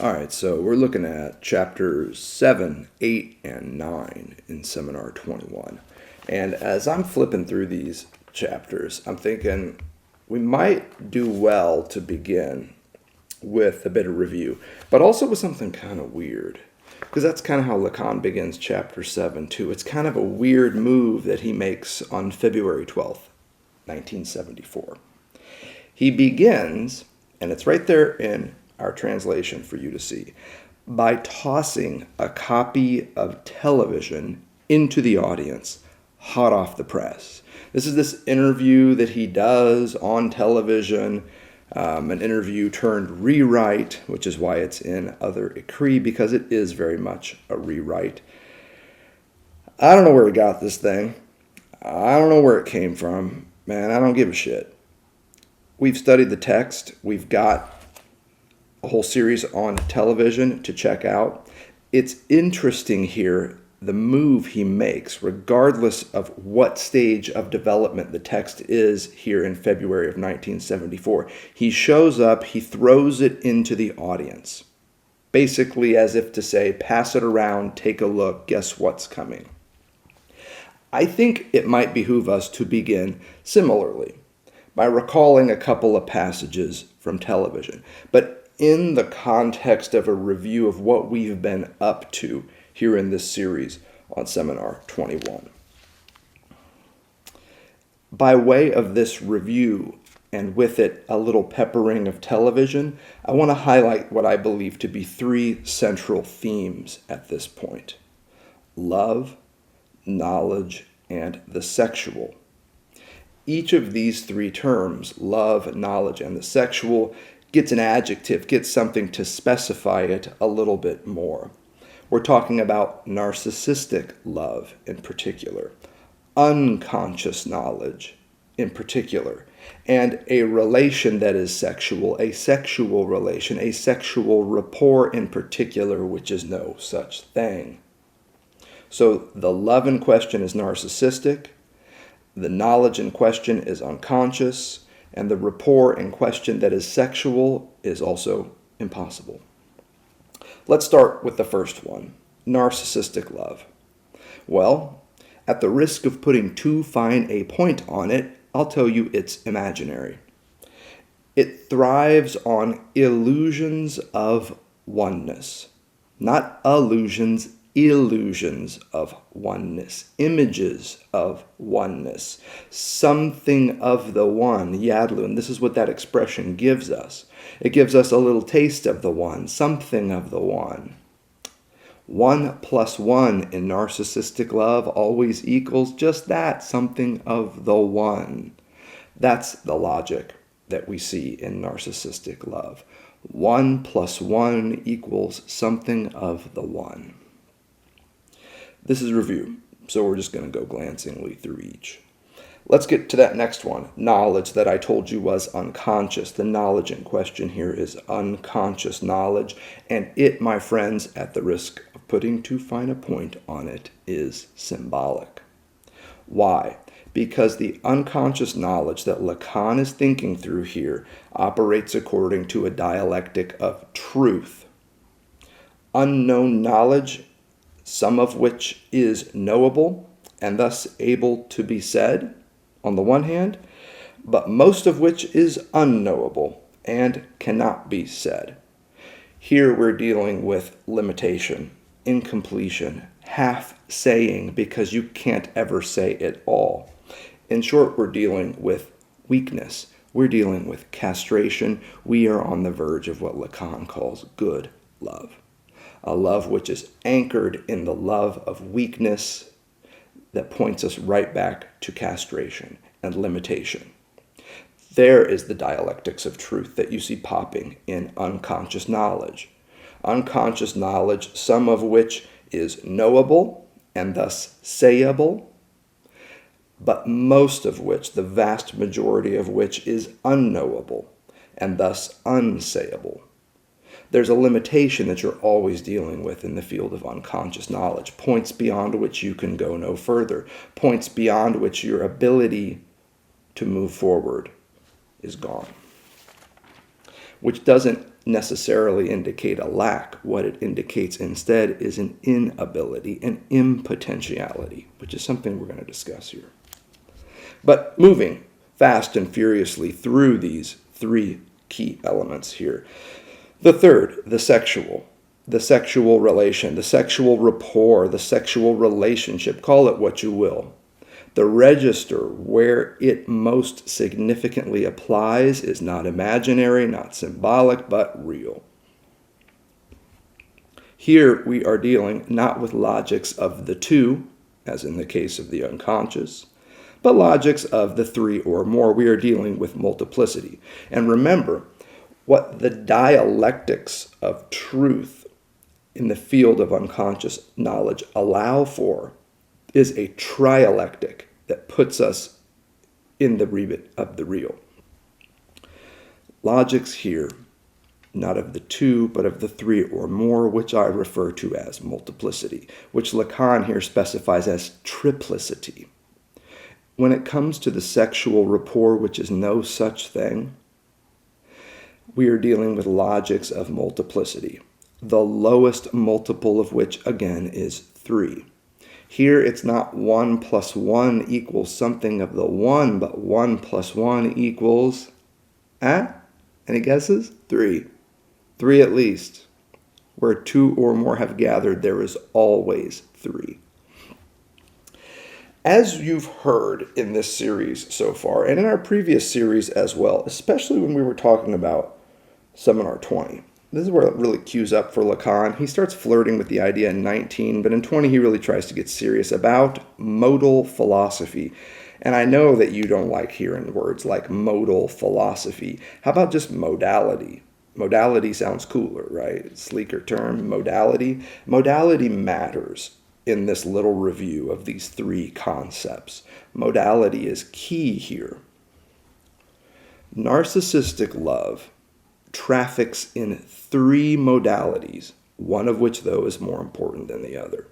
All right, so we're looking at chapters 7, 8, and 9 in Seminar 21. And as I'm flipping through these chapters, I'm thinking we might do well to begin with a bit of review, but also with something kind of weird. Because that's kind of how Lacan begins chapter 7, too. It's kind of a weird move that he makes on February 12th, 1974. He begins, and it's right there in our translation for you to see, by tossing a copy of television into the audience, hot off the press. This is this interview that he does on television, an interview turned rewrite, which is why it's in Other Écrits, because it is very much a rewrite. I don't know where he got this thing. I don't know where it came from. Man, I don't give a shit. We've studied the text. We've got a whole series on television to check out. It's interesting here, the move he makes, regardless of what stage of development the text is here in February of 1974. He shows up, he throws it into the audience, basically as if to say, pass it around, take a look, guess what's coming. I think it might behoove us to begin similarly by recalling a couple of passages from television, but in the context of a review of what we've been up to here in this series on Seminar 21. By way of this review, and with it a little peppering of television, I want to highlight what I believe to be three central themes at this point: love, knowledge, and the sexual. Each of these three terms, love, knowledge, and the sexual, gets an adjective, gets something to specify it a little bit more. We're talking about narcissistic love in particular, unconscious knowledge in particular, and a relation that is sexual, a sexual relation, a sexual rapport in particular, which is no such thing. So the love in question is narcissistic, the knowledge in question is unconscious, and the rapport in question that is sexual is also impossible. Let's start with the first one, narcissistic love. Well, at the risk of putting too fine a point on it, I'll tell you it's imaginary. It thrives on illusions of oneness, not illusions, illusions of oneness, images of oneness, something of the one, Yadlun. This is what that expression gives us. It gives us a little taste of the one, something of the one. 1 + 1 in narcissistic love always equals just that, something of the one. That's the logic that we see in narcissistic love. 1 + 1 equals something of the one. This is review, so we're just going to go glancingly through each. Let's get to that next one, knowledge, that I told you was unconscious. The knowledge in question here is unconscious knowledge, and it, my friends, at the risk of putting too fine a point on it, is symbolic. Why? Because the unconscious knowledge that Lacan is thinking through here operates according to a dialectic of truth. Unknown knowledge, some of which is knowable and thus able to be said, on the one hand, but most of which is unknowable and cannot be said. Here we're dealing with limitation, incompletion, half saying because you can't ever say it all. In short, we're dealing with weakness. We're dealing with castration. We are on the verge of what Lacan calls good love. A love which is anchored in the love of weakness that points us right back to castration and limitation. There is the dialectics of truth that you see popping in unconscious knowledge. Unconscious knowledge, some of which is knowable and thus sayable, but most of which, the vast majority of which, is unknowable and thus unsayable. There's a limitation that you're always dealing with in the field of unconscious knowledge, points beyond which you can go no further, points beyond which your ability to move forward is gone. Which doesn't necessarily indicate a lack. What it indicates instead is an inability, an impotentiality, which is something we're going to discuss here. But moving fast and furiously through these three key elements here. The third, the sexual relation, the sexual rapport, the sexual relationship, call it what you will. The register where it most significantly applies is not imaginary, not symbolic, but real. Here we are dealing not with logics of the two, as in the case of the unconscious, but logics of the three or more. We are dealing with multiplicity. And remember, what the dialectics of truth in the field of unconscious knowledge allow for is a trialectic that puts us in the remit of the real. Logics here, not of the two, but of the three or more, which I refer to as multiplicity, which Lacan here specifies as triplicity. When it comes to the sexual rapport, which is no such thing, we are dealing with logics of multiplicity, the lowest multiple of which, again, is 3. Here it's not 1 plus 1 equals something of the 1, but 1 plus 1 equals, any guesses? 3. 3 at least. Where 2 or more have gathered, there is always 3. As you've heard in this series so far, and in our previous series as well, especially when we were talking about Seminar 20, this is where it really cues up for Lacan. He starts flirting with the idea in 19, but in 20 he really tries to get serious about modal philosophy. And I know that you don't like hearing words like modal philosophy. How about just modality? Modality sounds cooler, right? Sleeker term, modality. Modality matters in this little review of these three concepts. Modality is key here. Narcissistic love traffics in 3 modalities, one of which, though, is more important than the other.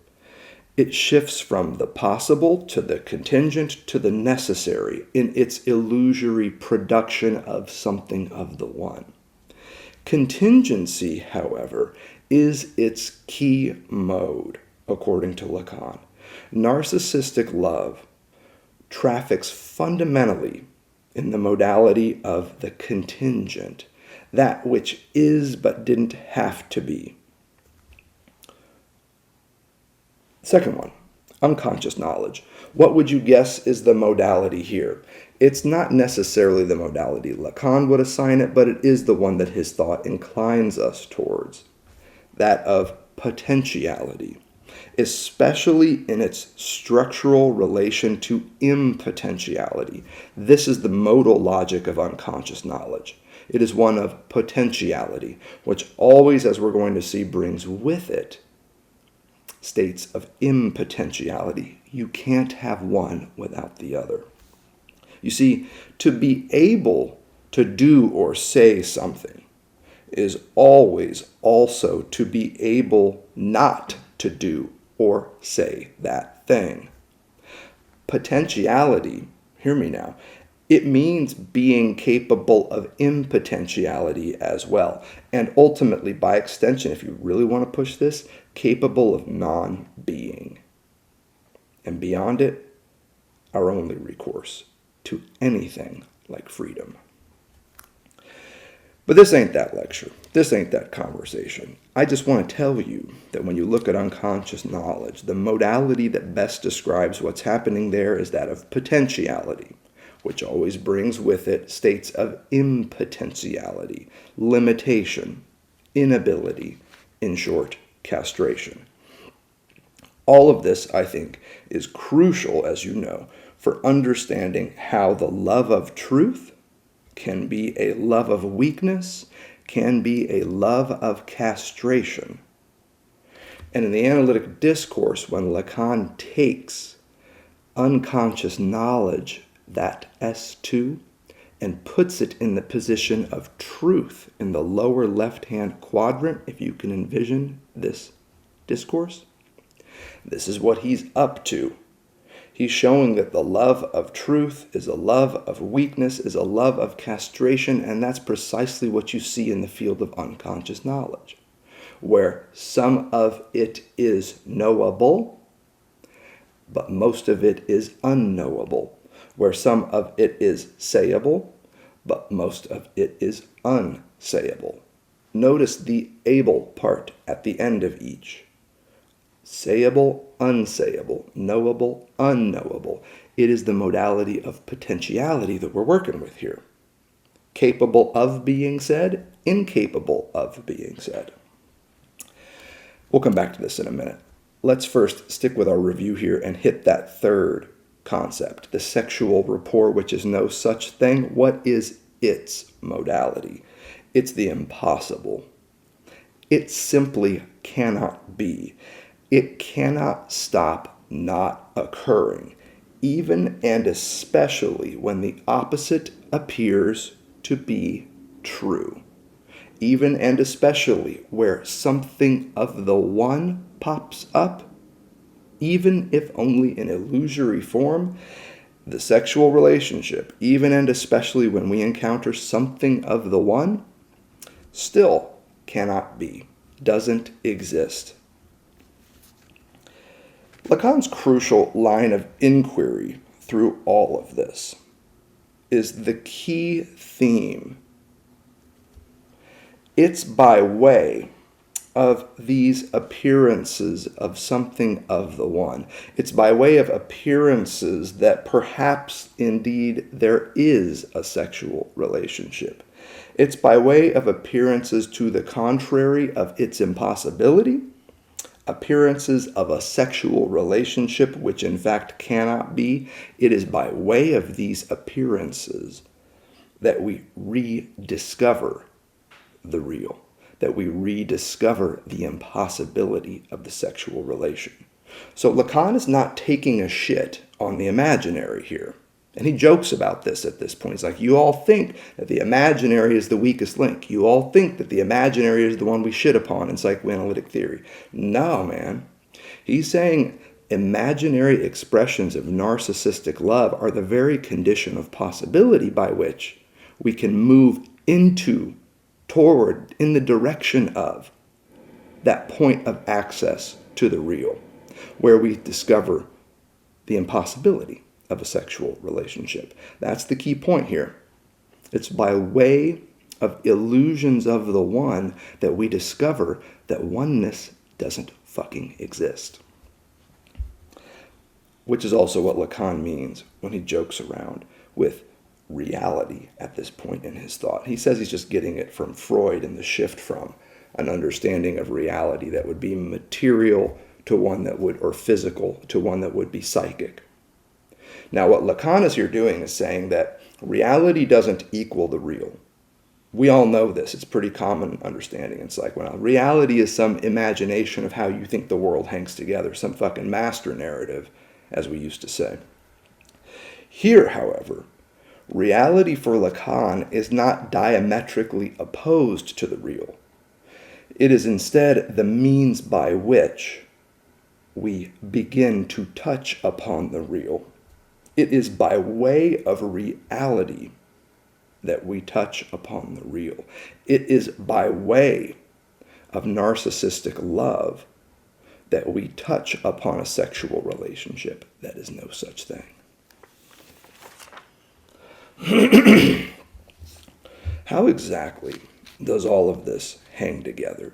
It shifts from the possible to the contingent to the necessary in its illusory production of something of the one. Contingency, however, is its key mode, according to Lacan. Narcissistic love traffics fundamentally in the modality of the contingent, that which is but didn't have to be. Second one, unconscious knowledge. What would you guess is the modality here? It's not necessarily the modality Lacan would assign it, but it is the one that his thought inclines us towards, that of potentiality, especially in its structural relation to impotentiality. This is the modal logic of unconscious knowledge. It is one of potentiality, which always, as we're going to see, brings with it states of impotentiality. You can't have one without the other. You see, to be able to do or say something is always also to be able not to do or say that thing. Potentiality, hear me now, it means being capable of impotentiality as well. And ultimately, by extension, if you really want to push this, capable of non-being. And beyond it, our only recourse to anything like freedom. But this ain't that lecture. This ain't that conversation. I just want to tell you that when you look at unconscious knowledge, the modality that best describes what's happening there is that of potentiality, which always brings with it states of impotentiality, limitation, inability, in short, castration. All of this, I think, is crucial, as you know, for understanding how the love of truth can be a love of weakness, can be a love of castration. And in the analytic discourse, when Lacan takes unconscious knowledge, that S2, and puts it in the position of truth in the lower left-hand quadrant, if you can envision this discourse, this is what he's up to. He's showing that the love of truth is a love of weakness, is a love of castration, and that's precisely what you see in the field of unconscious knowledge, where some of it is knowable, but most of it is unknowable, where some of it is sayable, but most of it is unsayable. Notice the able part at the end of each. Sayable, unsayable, knowable, unknowable. It is the modality of potentiality that we're working with here. Capable of being said, incapable of being said. We'll come back to this in a minute. Let's first stick with our review here and hit that third concept, the sexual rapport, which is no such thing. What is its modality? It's the impossible. It simply cannot be. It cannot stop not occurring, even and especially when the opposite appears to be true. Even and especially where something of the one pops up, even if only in illusory form, the sexual relationship, even and especially when we encounter something of the one, still cannot be, doesn't exist. Lacan's crucial line of inquiry through all of this is the key theme. It's by way of these appearances of something of the one. It's by way of appearances that perhaps indeed there is a sexual relationship. It's by way of appearances to the contrary of its impossibility, appearances of a sexual relationship which in fact cannot be. It is by way of these appearances that we rediscover the real, that we rediscover the impossibility of the sexual relation. So Lacan is not taking a shit on the imaginary here. And he jokes about this at this point. He's like, you all think that the imaginary is the weakest link. You all think that the imaginary is the one we shit upon in psychoanalytic theory. No, man. He's saying imaginary expressions of narcissistic love are the very condition of possibility by which we can move into, toward, in the direction of that point of access to the real, where we discover the impossibility of a sexual relationship. That's the key point here. It's by way of illusions of the one that we discover that oneness doesn't fucking exist. Which is also what Lacan means when he jokes around with reality at this point in his thought. He says he's just getting it from Freud and the shift from an understanding of reality that would be material to one that would, or physical to one that would be psychic. Now, what Lacan is here doing is saying that reality doesn't equal the real. We all know this. It's pretty common understanding in psychoanalysis. Reality is some imagination of how you think the world hangs together, some fucking master narrative, as we used to say. Here, however, reality for Lacan is not diametrically opposed to the real. It is instead the means by which we begin to touch upon the real. It is by way of reality that we touch upon the real. It is by way of narcissistic love that we touch upon a sexual relationship that is no such thing. How exactly does all of this hang together?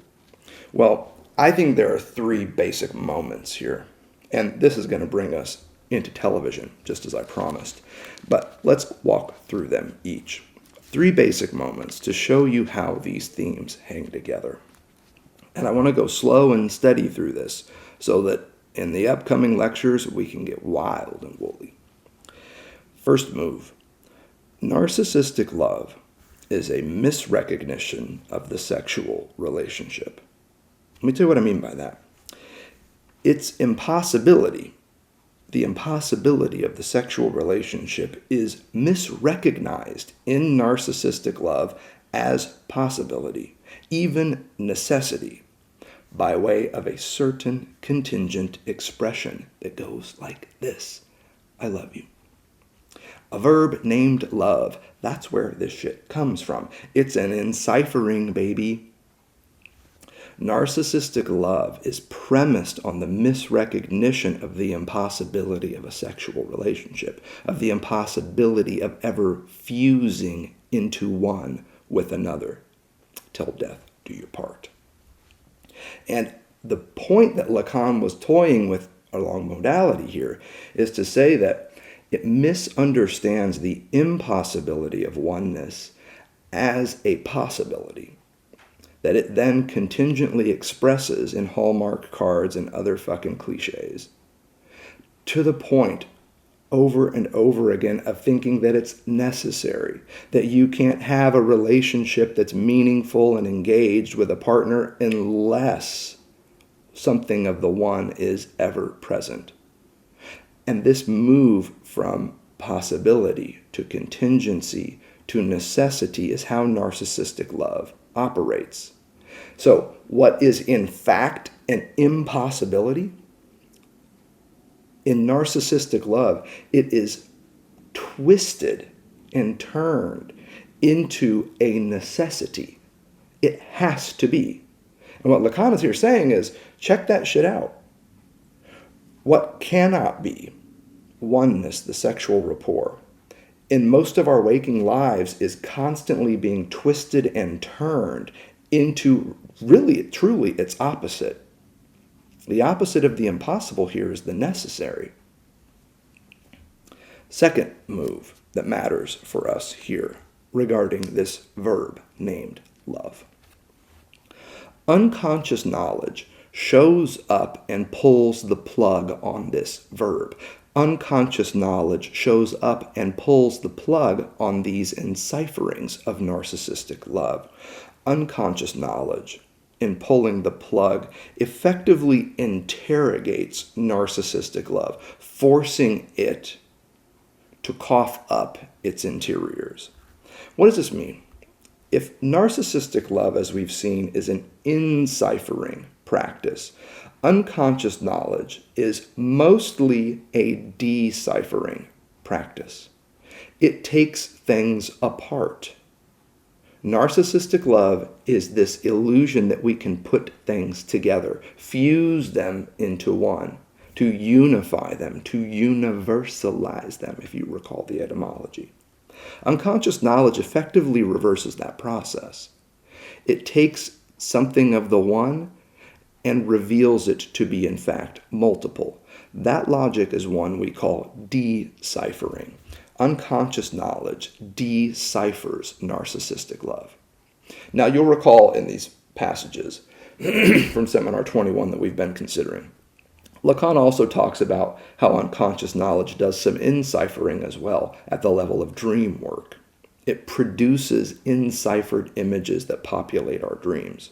Well, I think there are three basic moments here, and this is going to bring us into television, just as I promised. But let's walk through them each. Three basic moments to show you how these themes hang together. And I want to go slow and steady through this so that in the upcoming lectures we can get wild and woolly. First move. Narcissistic love is a misrecognition of the sexual relationship. Let me tell you what I mean by that. Its impossibility, the impossibility of the sexual relationship, is misrecognized in narcissistic love as possibility, even necessity, by way of a certain contingent expression that goes like this. I love you. A verb named love. That's where this shit comes from. It's an enciphering, baby. Narcissistic love is premised on the misrecognition of the impossibility of a sexual relationship, of the impossibility of ever fusing into one with another. Till death do you part. And the point that Lacan was toying with along modality here is to say that it misunderstands the impossibility of oneness as a possibility that it then contingently expresses in Hallmark cards and other fucking cliches, to the point over and over again of thinking that it's necessary, that you can't have a relationship that's meaningful and engaged with a partner unless something of the one is ever present. And this move from possibility to contingency to necessity is how narcissistic love operates. So, what is in fact an impossibility? In narcissistic love, it is twisted and turned into a necessity. It has to be. And what Lacan is here saying is, check that shit out. What cannot be, oneness, the sexual rapport, in most of our waking lives is constantly being twisted and turned into really, truly its opposite. The opposite of the impossible here is the necessary. Second move that matters for us here regarding this verb named love. Unconscious knowledge shows up and pulls the plug on this verb. Unconscious knowledge shows up and pulls the plug on these encipherings of narcissistic love. Unconscious knowledge, in pulling the plug, effectively interrogates narcissistic love, forcing it to cough up its interiors. What does this mean? If narcissistic love, as we've seen, is an enciphering practice, unconscious knowledge is mostly a deciphering practice. It takes things apart. Narcissistic love is this illusion that we can put things together, fuse them into one, to unify them, to universalize them, if you recall the etymology. Unconscious knowledge effectively reverses that process. It takes something of the one and reveals it to be, in fact, multiple. That logic is one we call deciphering. Unconscious knowledge deciphers narcissistic love. Now, you'll recall in these passages from Seminar 21 that we've been considering, Lacan also talks about how unconscious knowledge does some enciphering as well at the level of dream work. It produces enciphered images that populate our dreams,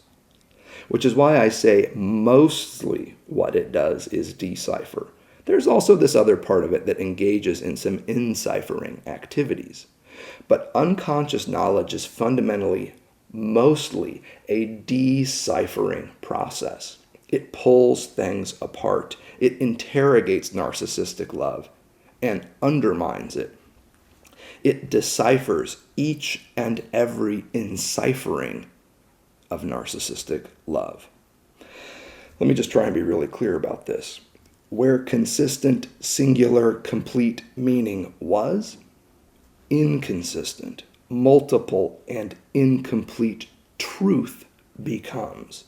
which is why I say mostly what it does is decipher. There's also this other part of it that engages in some enciphering activities. But unconscious knowledge is fundamentally, mostly, a deciphering process. It pulls things apart. It interrogates narcissistic love and undermines it. It deciphers each and every enciphering of narcissistic love. Let me just try and be really clear about this. Where consistent, singular, complete meaning was, inconsistent, multiple, and incomplete truth becomes.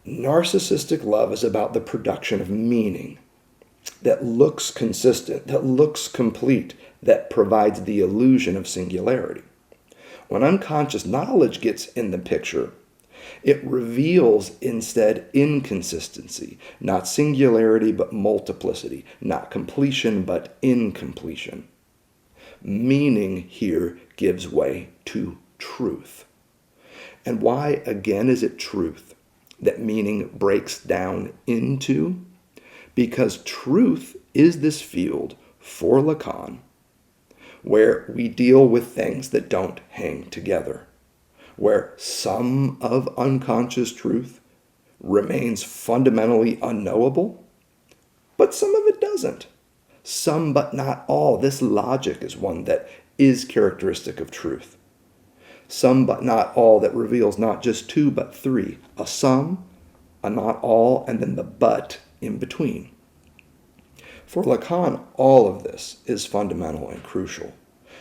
Narcissistic love is about the production of meaning that looks consistent, that looks complete, that provides the illusion of singularity. When unconscious knowledge gets in the picture, it reveals instead inconsistency, not singularity but multiplicity, not completion but incompletion. Meaning here gives way to truth. And why, again, is it truth that meaning breaks down into? Because truth is this field for Lacan where we deal with things that don't hang together, where some of unconscious truth remains fundamentally unknowable, but some of it doesn't. Some but not all. This logic is one that is characteristic of truth. Some but not all that reveals not just two but three. A some, a not all, and then the but in between. For Lacan, all of this is fundamental and crucial,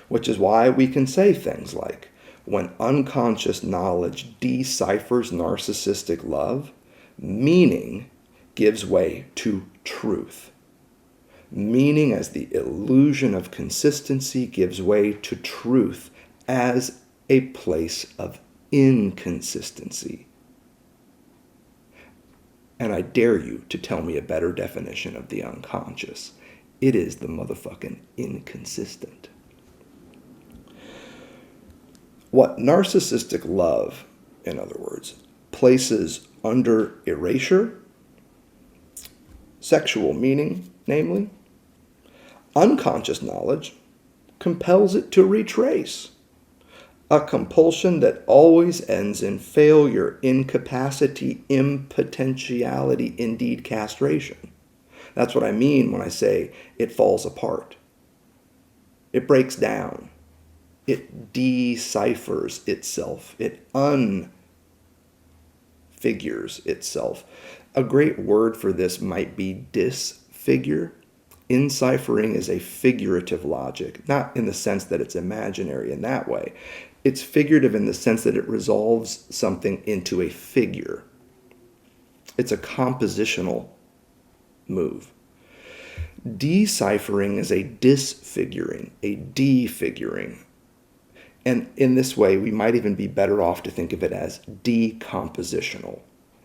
which is why we can say things like, when unconscious knowledge deciphers narcissistic love, meaning gives way to truth. Meaning as the illusion of consistency gives way to truth as a place of inconsistency. And I dare you to tell me a better definition of the unconscious. It is the motherfucking inconsistent. What narcissistic love, in other words, places under erasure, sexual meaning, namely, unconscious knowledge compels it to retrace. A compulsion that always ends in failure, incapacity, impotentiality, indeed castration. That's what I mean when I say it falls apart. It breaks down. It deciphers itself. It unfigures itself. A great word for this might be disfigure. Enciphering is a figurative logic, not in the sense that it's imaginary in that way. It's figurative in the sense that it resolves something into a figure. It's a compositional move. Deciphering is a disfiguring, a defiguring. And in this way, we might even be better off to think of it as decompositional.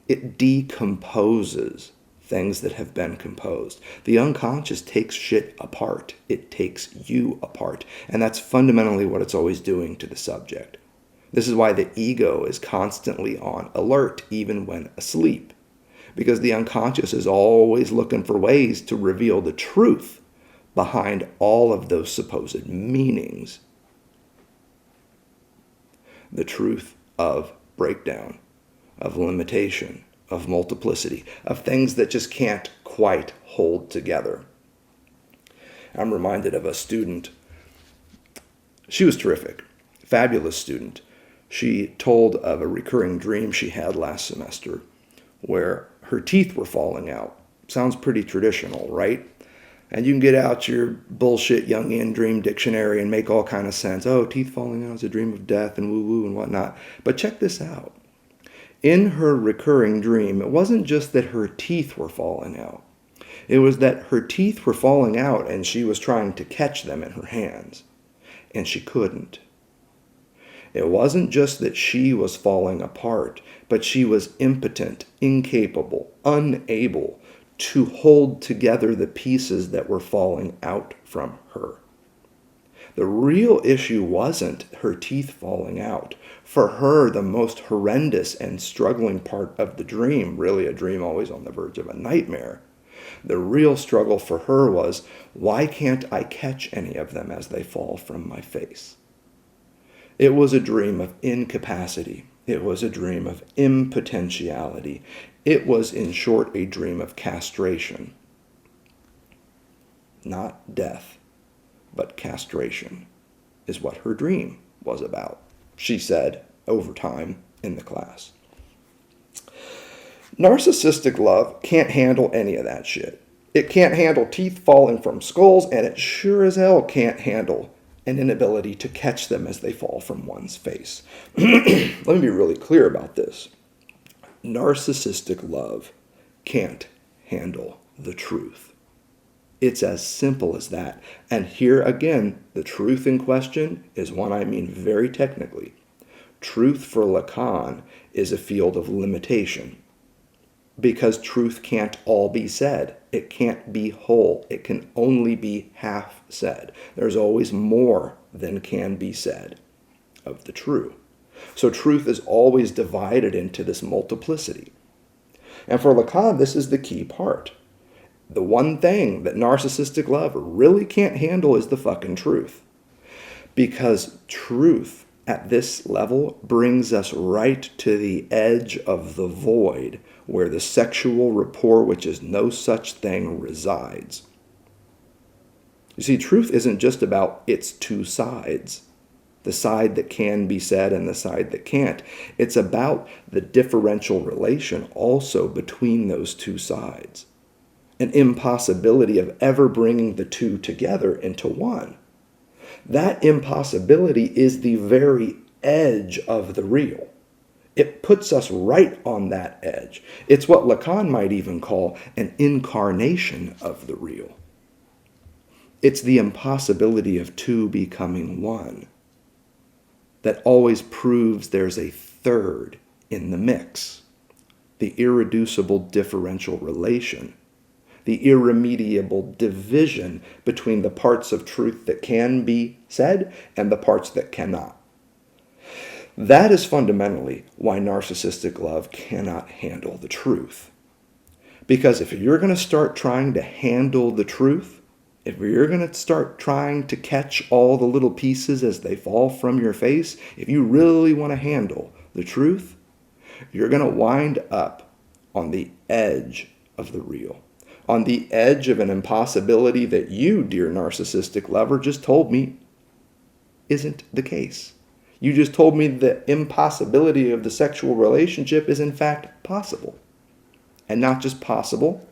It decomposes things that have been composed. The unconscious takes shit apart. It takes you apart. And that's fundamentally what it's always doing to the subject. This is why the ego is constantly on alert, even when asleep. Because the unconscious is always looking for ways to reveal the truth behind all of those supposed meanings. The truth of breakdown, of limitation, of multiplicity, of things that just can't quite hold together. I'm reminded of a student. She was terrific, fabulous student. She told of a recurring dream she had last semester where her teeth were falling out. Sounds pretty traditional, right? And you can get out your bullshit Jungian dream dictionary and make all kind of sense. Oh, teeth falling out is a dream of death and woo-woo and whatnot. But check this out. In her recurring dream, it wasn't just that her teeth were falling out. It was that her teeth were falling out and she was trying to catch them in her hands. And she couldn't. It wasn't just that she was falling apart, but she was impotent, incapable, unable to hold together the pieces that were falling out from her. The real issue wasn't her teeth falling out. For her, the most horrendous and struggling part of the dream, really a dream always on the verge of a nightmare, the real struggle for her was, why can't I catch any of them as they fall from my face? It was a dream of incapacity. It was a dream of impotentiality. It was, in short, a dream of castration. Not death, but castration is what her dream was about, she said over time in the class. Narcissistic love can't handle any of that shit. It can't handle teeth falling from skulls, and it sure as hell can't handle an inability to catch them as they fall from one's face. Let me be really clear about this. Narcissistic love can't handle the truth. It's as simple as that. And here again, the truth in question is one I mean very technically. Truth for Lacan is a field of limitation. Because truth can't all be said. It can't be whole. It can only be half said. There's always more than can be said of the true. So truth is always divided into this multiplicity. And for Lacan, this is the key part. The one thing that narcissistic love really can't handle is the fucking truth. Because truth at this level brings us right to the edge of the void where the sexual rapport, which is no such thing, resides. You see, truth isn't just about its two sides, the side that can be said and the side that can't. It's about the differential relation also between those two sides, an impossibility of ever bringing the two together into one. That impossibility is the very edge of the real. It puts us right on that edge. It's what Lacan might even call an incarnation of the real. It's the impossibility of two becoming one that always proves there's a third in the mix, the irreducible differential relation, the irremediable division between the parts of truth that can be said and the parts that cannot. That is fundamentally why narcissistic love cannot handle the truth. Because if you're going to start trying to handle the truth, if you're going to start trying to catch all the little pieces as they fall from your face, if you really want to handle the truth, you're going to wind up on the edge of the real, on the edge of an impossibility that you, dear narcissistic lover, just told me isn't the case. You just told me the impossibility of the sexual relationship is in fact possible. And not just possible,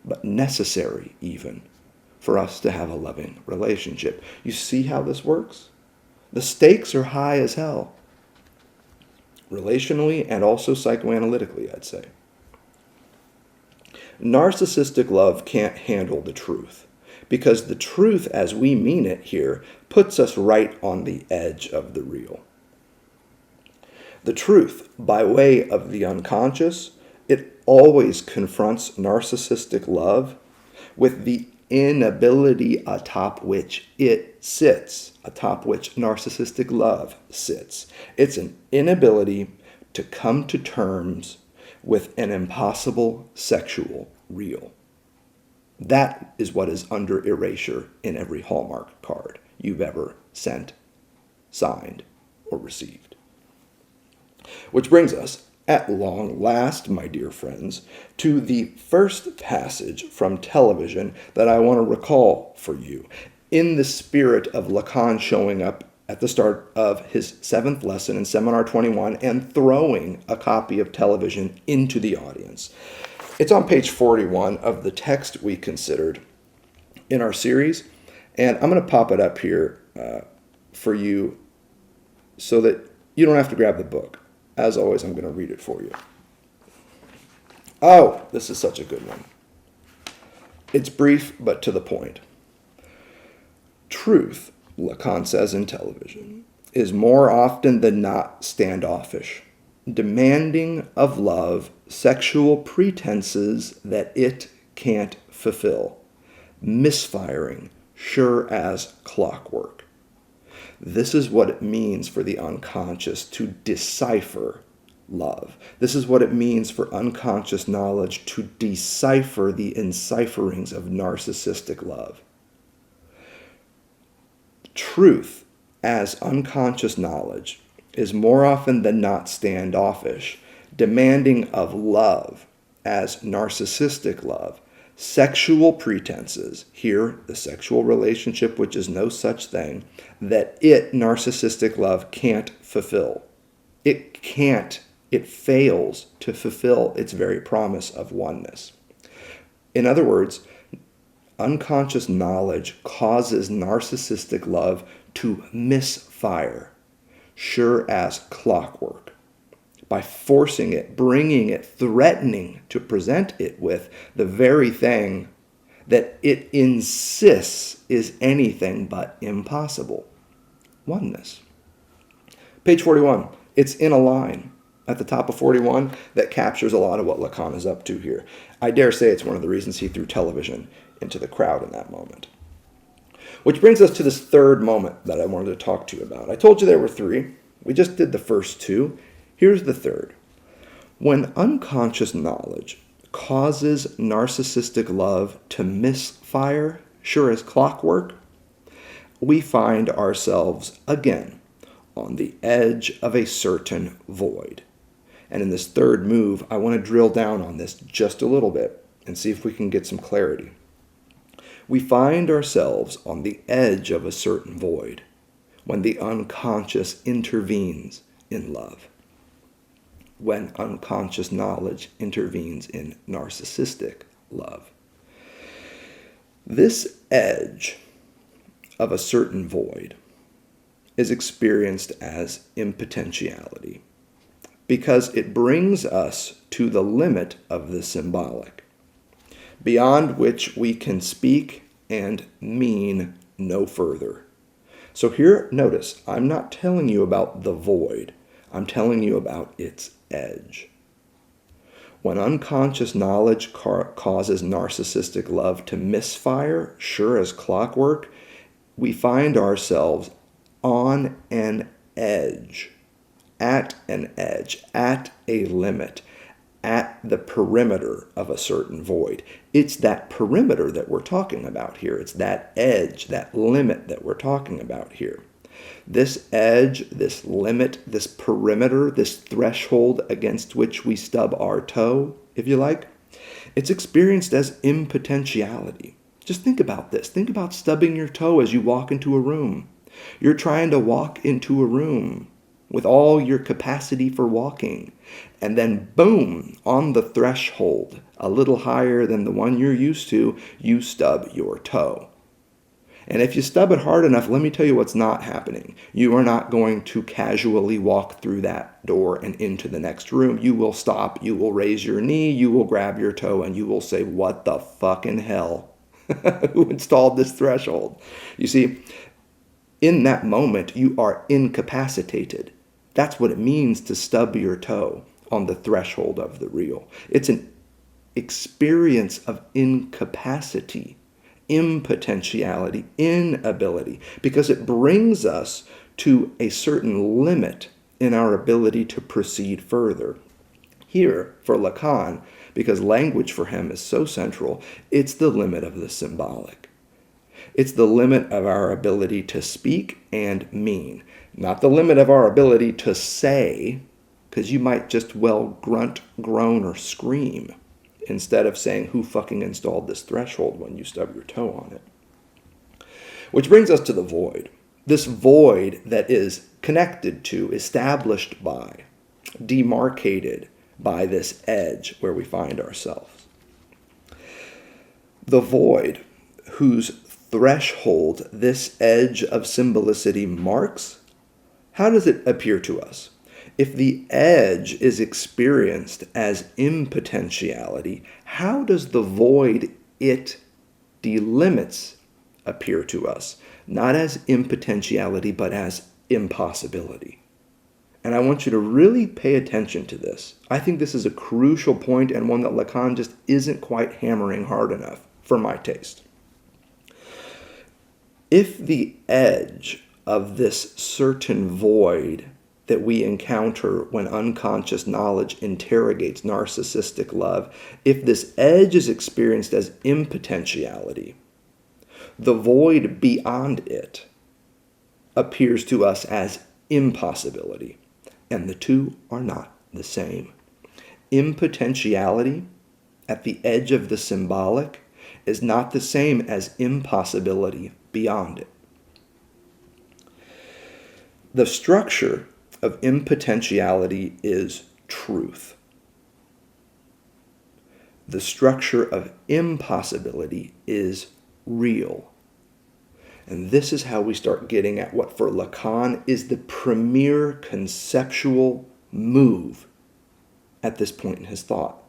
but necessary even for us to have a loving relationship. You see how this works? The stakes are high as hell, relationally and also psychoanalytically, I'd say. Narcissistic love can't handle the truth because the truth as we mean it here puts us right on the edge of the real. The truth, by way of the unconscious, it always confronts narcissistic love with the inability atop which it sits, atop which narcissistic love sits. It's an inability to come to terms with an impossible sexual real. That is what is under erasure in every Hallmark card you've ever sent, signed, or received. Which brings us, at long last, my dear friends, to the first passage from television that I want to recall for you, in the spirit of Lacan showing up at the start of his 7th lesson in Seminar 21 and throwing a copy of television into the audience. It's on page 41 of the text we considered in our series, and I'm going to pop it up here for you so that you don't have to grab the book. As always, I'm going to read it for you. Oh, this is such a good one. It's brief, but to the point. Truth, Lacan says in television, is more often than not standoffish, demanding of love sexual pretenses that it can't fulfill, misfiring, sure as clockwork. This is what it means for the unconscious to decipher love. This is what it means for unconscious knowledge to decipher the encipherings of narcissistic love. Truth, as unconscious knowledge, is more often than not standoffish, demanding of love, as narcissistic love, sexual pretenses, here the sexual relationship which is no such thing, that narcissistic love, can't fulfill. It fails to fulfill its very promise of oneness. In other words, unconscious knowledge causes narcissistic love to misfire, sure as clockwork, by forcing it, bringing it, threatening to present it with the very thing that it insists is anything but impossible. Oneness. Page 41. It's in a line at the top of 41 that captures a lot of what Lacan is up to here. I dare say it's one of the reasons he threw television into the crowd in that moment. Which brings us to this third moment that I wanted to talk to you about. I told you there were 3. We just did the first 2. Here's the third. When unconscious knowledge causes narcissistic love to misfire, sure as clockwork, we find ourselves again on the edge of a certain void. And in this third move, I want to drill down on this just a little bit and see if we can get some clarity. We find ourselves on the edge of a certain void when the unconscious intervenes in love, when unconscious knowledge intervenes in narcissistic love. This edge of a certain void is experienced as impotentiality because it brings us to the limit of the symbolic, beyond which we can speak and mean no further. So here, notice, I'm not telling you about the void. I'm telling you about its edge. When unconscious knowledge causes narcissistic love to misfire, sure as clockwork, we find ourselves on an edge, at a limit, at the perimeter of a certain void. It's that perimeter that we're talking about here. It's that edge, that limit that we're talking about here. This edge, this limit, this perimeter, this threshold against which we stub our toe, if you like, it's experienced as impotentiality. Just think about this. Think about stubbing your toe as you walk into a room. You're trying to walk into a room with all your capacity for walking, and then boom, on the threshold, a little higher than the one you're used to, you stub your toe. And if you stub it hard enough, let me tell you what's not happening. You are not going to casually walk through that door and into the next room. You will stop, you will raise your knee, you will grab your toe, and you will say, what the fucking hell? Who installed this threshold? You see, in that moment, you are incapacitated. That's what it means to stub your toe on the threshold of the real. It's an experience of incapacity, impotentiality, inability, because it brings us to a certain limit in our ability to proceed further. Here, for Lacan, because language for him is so central, it's the limit of the symbolic. It's the limit of our ability to speak and mean, not the limit of our ability to say, because you might just well grunt, groan, or scream instead of saying, who fucking installed this threshold when you stub your toe on it? Which brings us to the void. This void that is connected to, established by, demarcated by this edge where we find ourselves. The void whose threshold this edge of symbolicity marks, how does it appear to us? If the edge is experienced as impotentiality, how does the void it delimits appear to us? Not as impotentiality, but as impossibility. And I want you to really pay attention to this. I think this is a crucial point and one that Lacan just isn't quite hammering hard enough for my taste. If the edge of this certain void that we encounter when unconscious knowledge interrogates narcissistic love, if this edge is experienced as impotentiality, the void beyond it appears to us as impossibility, and the two are not the same. Impotentiality at the edge of the symbolic is not the same as impossibility beyond it. The structure of impotentiality is truth. The structure of impossibility is real. And this is how we start getting at what for Lacan is the premier conceptual move at this point in his thought.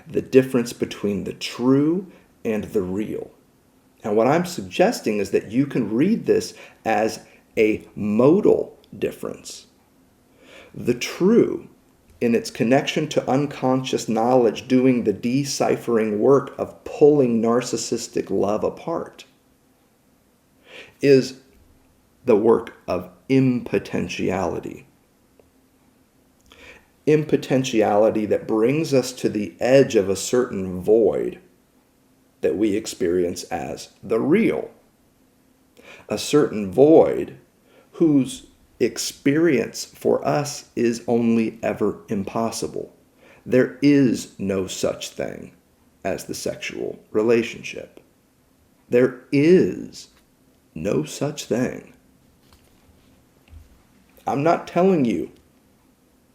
The difference between the true and the real. And what I'm suggesting is that you can read this as a modal difference. The true, in its connection to unconscious knowledge doing the deciphering work of pulling narcissistic love apart, is the work of impotentiality. Impotentiality that brings us to the edge of a certain void that we experience as the real. A certain void whose experience for us is only ever impossible. There is no such thing as the sexual relationship. There is no such thing. I'm not telling you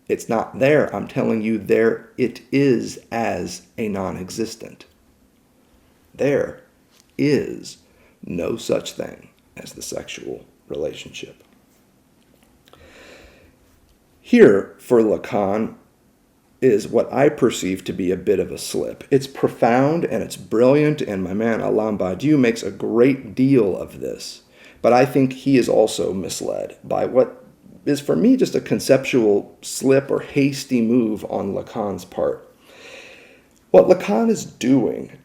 it's not there. I'm telling you there it is as a non-existent. There is no such thing as the sexual relationship. Here, for Lacan, is what I perceive to be a bit of a slip. It's profound and it's brilliant, and my man Alain Badiou makes a great deal of this. But I think he is also misled by what is for me just a conceptual slip or hasty move on Lacan's part. What Lacan is doing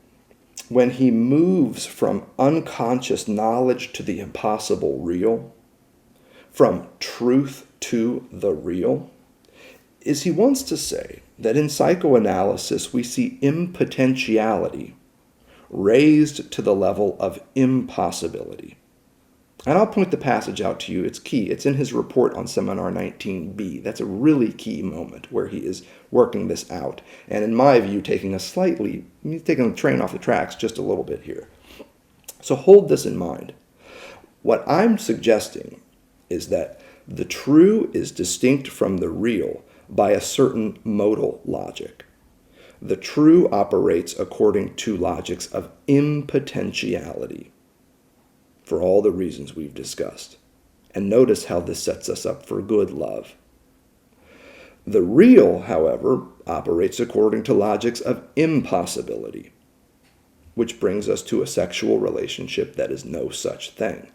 when he moves from unconscious knowledge to the impossible real, from truth to the real, is he wants to say that in psychoanalysis we see impotentiality raised to the level of impossibility. And I'll point the passage out to you. It's key. It's in his report on Seminar 19B. That's a really key moment where he is working this out. And in my view, taking the train off the tracks just a little bit here. So hold this in mind. What I'm suggesting is that the true is distinct from the real by a certain modal logic. The true operates according to logics of impotentiality, for all the reasons we've discussed. And notice how this sets us up for good love. The real, however, operates according to logics of impossibility, which brings us to a sexual relationship that is no such thing,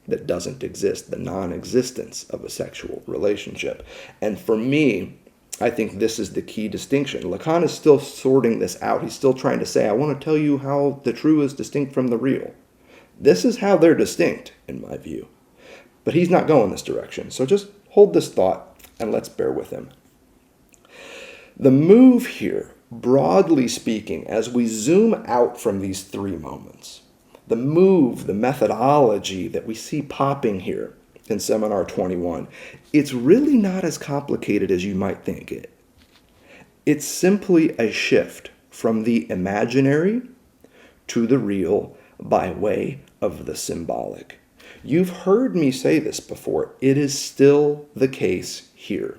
that doesn't exist, the non-existence of a sexual relationship. And for me, I think this is the key distinction. Lacan is still sorting this out. He's still trying to say, I want to tell you how the true is distinct from the real. This is how they're distinct, in my view. But he's not going this direction. So just hold this thought and let's bear with him. The move here, broadly speaking, as we zoom out from these three moments, the move, the methodology that we see popping here in Seminar 21, it's really not as complicated as you might think it. It's simply a shift from the imaginary to the real by way of the symbolic. You've heard me say this before. It is still the case here.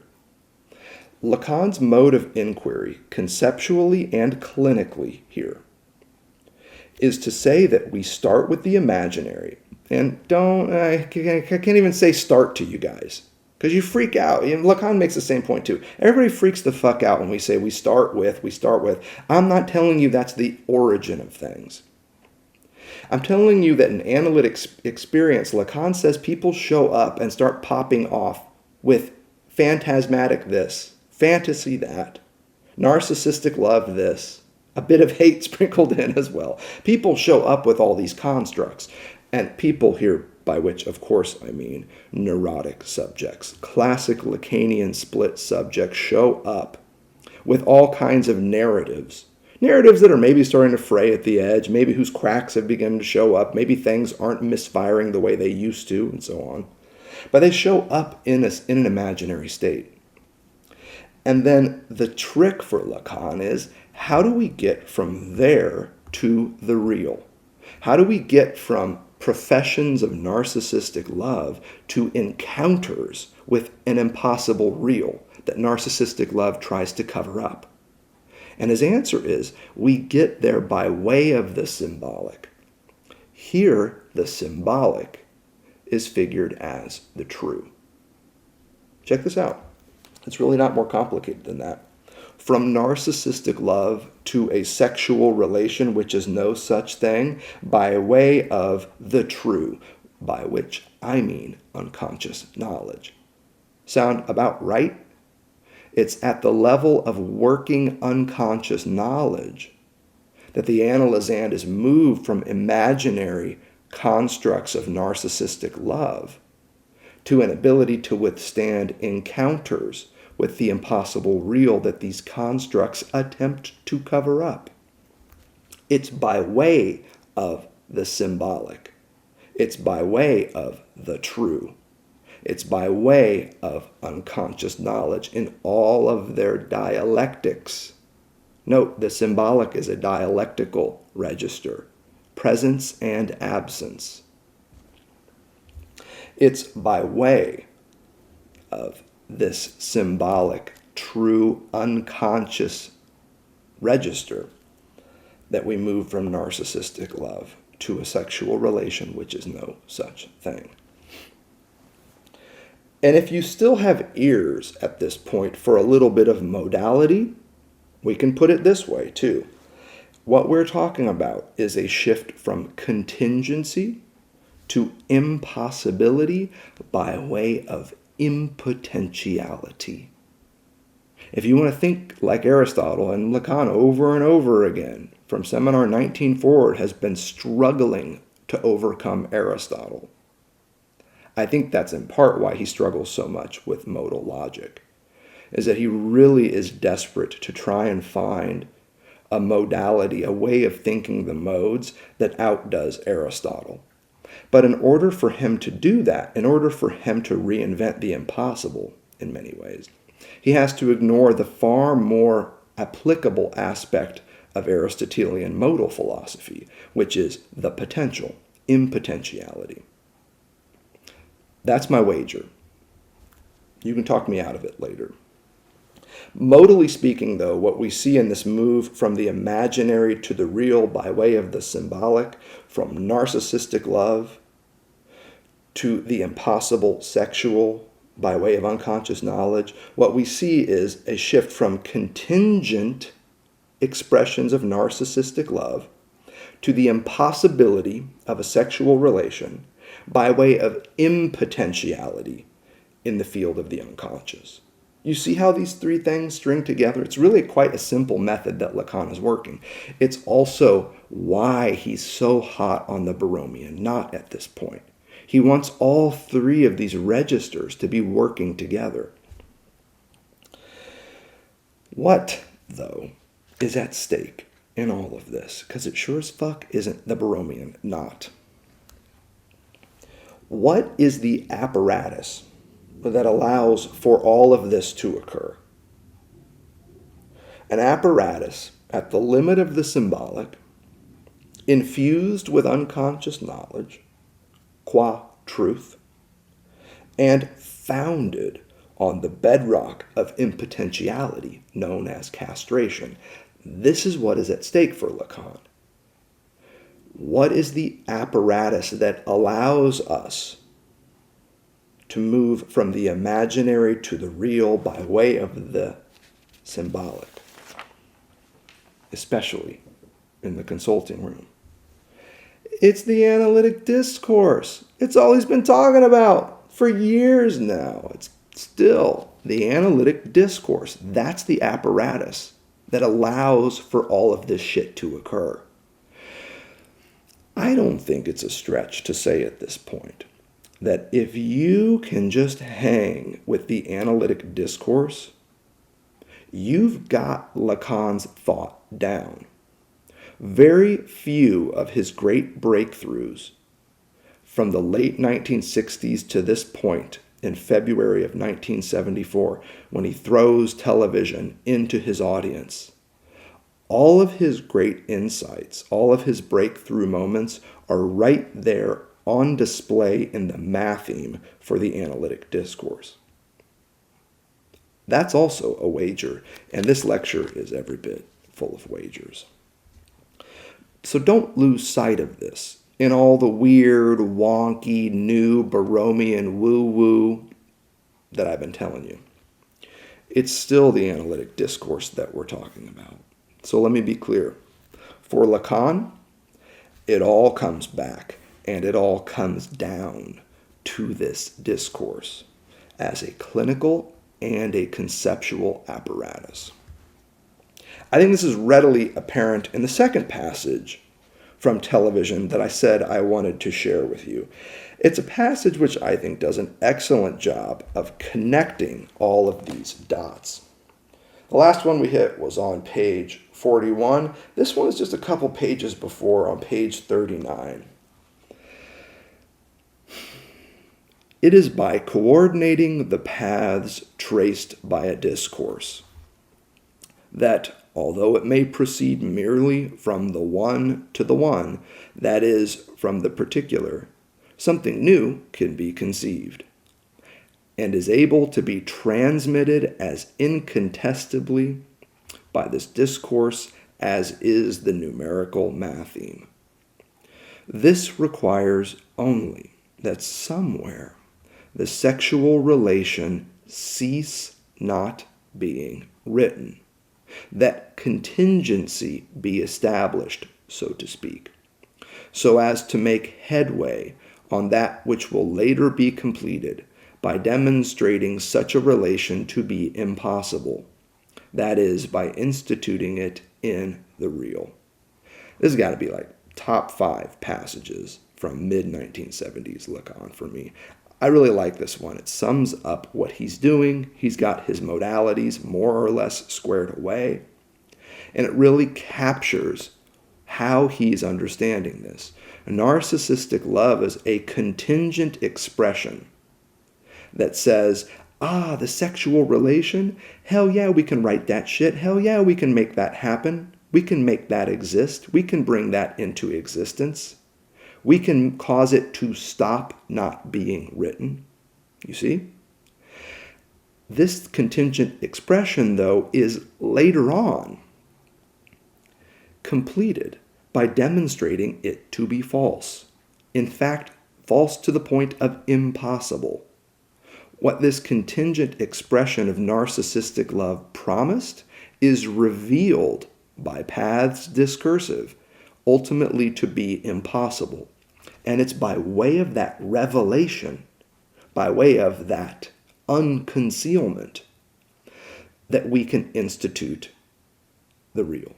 Lacan's mode of inquiry, conceptually and clinically here, is to say that we start with the imaginary. And I can't even say start to you guys, because you freak out. And Lacan makes the same point too. Everybody freaks the fuck out when we say we start with. I'm not telling you that's the origin of things. I'm telling you that in analytic experience, Lacan says people show up and start popping off with phantasmatic this, fantasy that, narcissistic love this, a bit of hate sprinkled in as well. People show up with all these constructs. And people here, by which, of course, I mean neurotic subjects, classic Lacanian split subjects, show up with all kinds of narratives. Narratives that are maybe starting to fray at the edge, maybe whose cracks have begun to show up, maybe things aren't misfiring the way they used to, and so on. But they show up in an imaginary state. And then the trick for Lacan is, how do we get from there to the real? How do we get from professions of narcissistic love to encounters with an impossible real that narcissistic love tries to cover up? And his answer is, we get there by way of the symbolic. Here, the symbolic is figured as the true. Check this out. It's really not more complicated than that. From narcissistic love to a sexual relation, which is no such thing, by way of the true, by which I mean unconscious knowledge. Sound about right? It's at the level of working unconscious knowledge that the analysand is moved from imaginary constructs of narcissistic love to an ability to withstand encounters with the impossible real that these constructs attempt to cover up. It's by way of the symbolic. It's by way of the true. It's by way of unconscious knowledge in all of their dialectics. Note, the symbolic is a dialectical register. presence and absence. It's by way of this symbolic, true, unconscious register that we move from narcissistic love to a sexual relation, which is no such thing. And if you still have ears at this point for a little bit of modality, we can put it this way too. What we're talking about is a shift from contingency to impossibility by way of impotentiality. If you want to think like Aristotle, and Lacan over and over again, from seminar 19 forward, has been struggling to overcome Aristotle. I think that's in part why he struggles so much with modal logic, is that he really is desperate to try and find a modality, a way of thinking the modes that outdoes Aristotle. But in order for him to do that, in order for him to reinvent the impossible in many ways, he has to ignore the far more applicable aspect of Aristotelian modal philosophy, which is the potential, impotentiality. That's my wager. You can talk me out of it later. Modally speaking, though, what we see in this move from the imaginary to the real by way of the symbolic, from narcissistic love to the impossible sexual by way of unconscious knowledge, what we see is a shift from contingent expressions of narcissistic love to the impossibility of a sexual relation by way of impotentiality in the field of the unconscious. You see how these three things string together? It's really quite a simple method that Lacan is working. It's also why he's so hot on the Baromean knot at this point. He wants all three of these registers to be working together. What, though, is at stake in all of this? Because it sure as fuck isn't the Baromean knot. What is the apparatus that allows for all of this to occur? An apparatus at the limit of the symbolic, infused with unconscious knowledge, qua truth, and founded on the bedrock of impotentiality known as castration. This is what is at stake for Lacan. What is the apparatus that allows us to move from the imaginary to the real by way of the symbolic, especially in the consulting room? It's the analytic discourse. It's all he's been talking about for years now. It's still the analytic discourse. That's the apparatus that allows for all of this shit to occur. I don't think it's a stretch to say at this point that if you can just hang with the analytic discourse, you've got Lacan's thought down. Very few of his great breakthroughs from the late 1960s to this point in February of 1974, when he throws television into his audience, all of his great insights, all of his breakthrough moments are right there on display in the matheme for the analytic discourse. That's also a wager, and this lecture is every bit full of wagers. So don't lose sight of this in all the weird, wonky, new Baromean woo-woo that I've been telling you. It's still the analytic discourse that we're talking about. So let me be clear. For Lacan, it all comes back and it all comes down to this discourse as a clinical and a conceptual apparatus. I think this is readily apparent in the second passage from television that I said I wanted to share with you. It's a passage which I think does an excellent job of connecting all of these dots. The last one we hit was on page 41. This one is just a couple pages before, on page 39. It is by coordinating the paths traced by a discourse that although it may proceed merely from the one to the one, that is, from the particular, something new can be conceived, and is able to be transmitted as incontestably by this discourse as is the numerical matheme. This requires only that somewhere the sexual relation cease not being written, that contingency be established, so to speak, so as to make headway on that which will later be completed by demonstrating such a relation to be impossible, that is, by instituting it in the real. This has got to be like top 5 passages from mid-1970s Lacan for me. I really like this one. It sums up what he's doing. He's got his modalities more or less squared away. And it really captures how he's understanding this. Narcissistic love is a contingent expression that says, the sexual relation, hell yeah, we can write that shit. Hell yeah, we can make that happen. We can make that exist. We can bring that into existence. We can cause it to stop not being written. You see? This contingent expression, though, is later on completed by demonstrating it to be false. In fact, false to the point of impossible. What this contingent expression of narcissistic love promised is revealed by paths discursive, ultimately to be impossible. And it's by way of that revelation, by way of that unconcealment, that we can institute the real,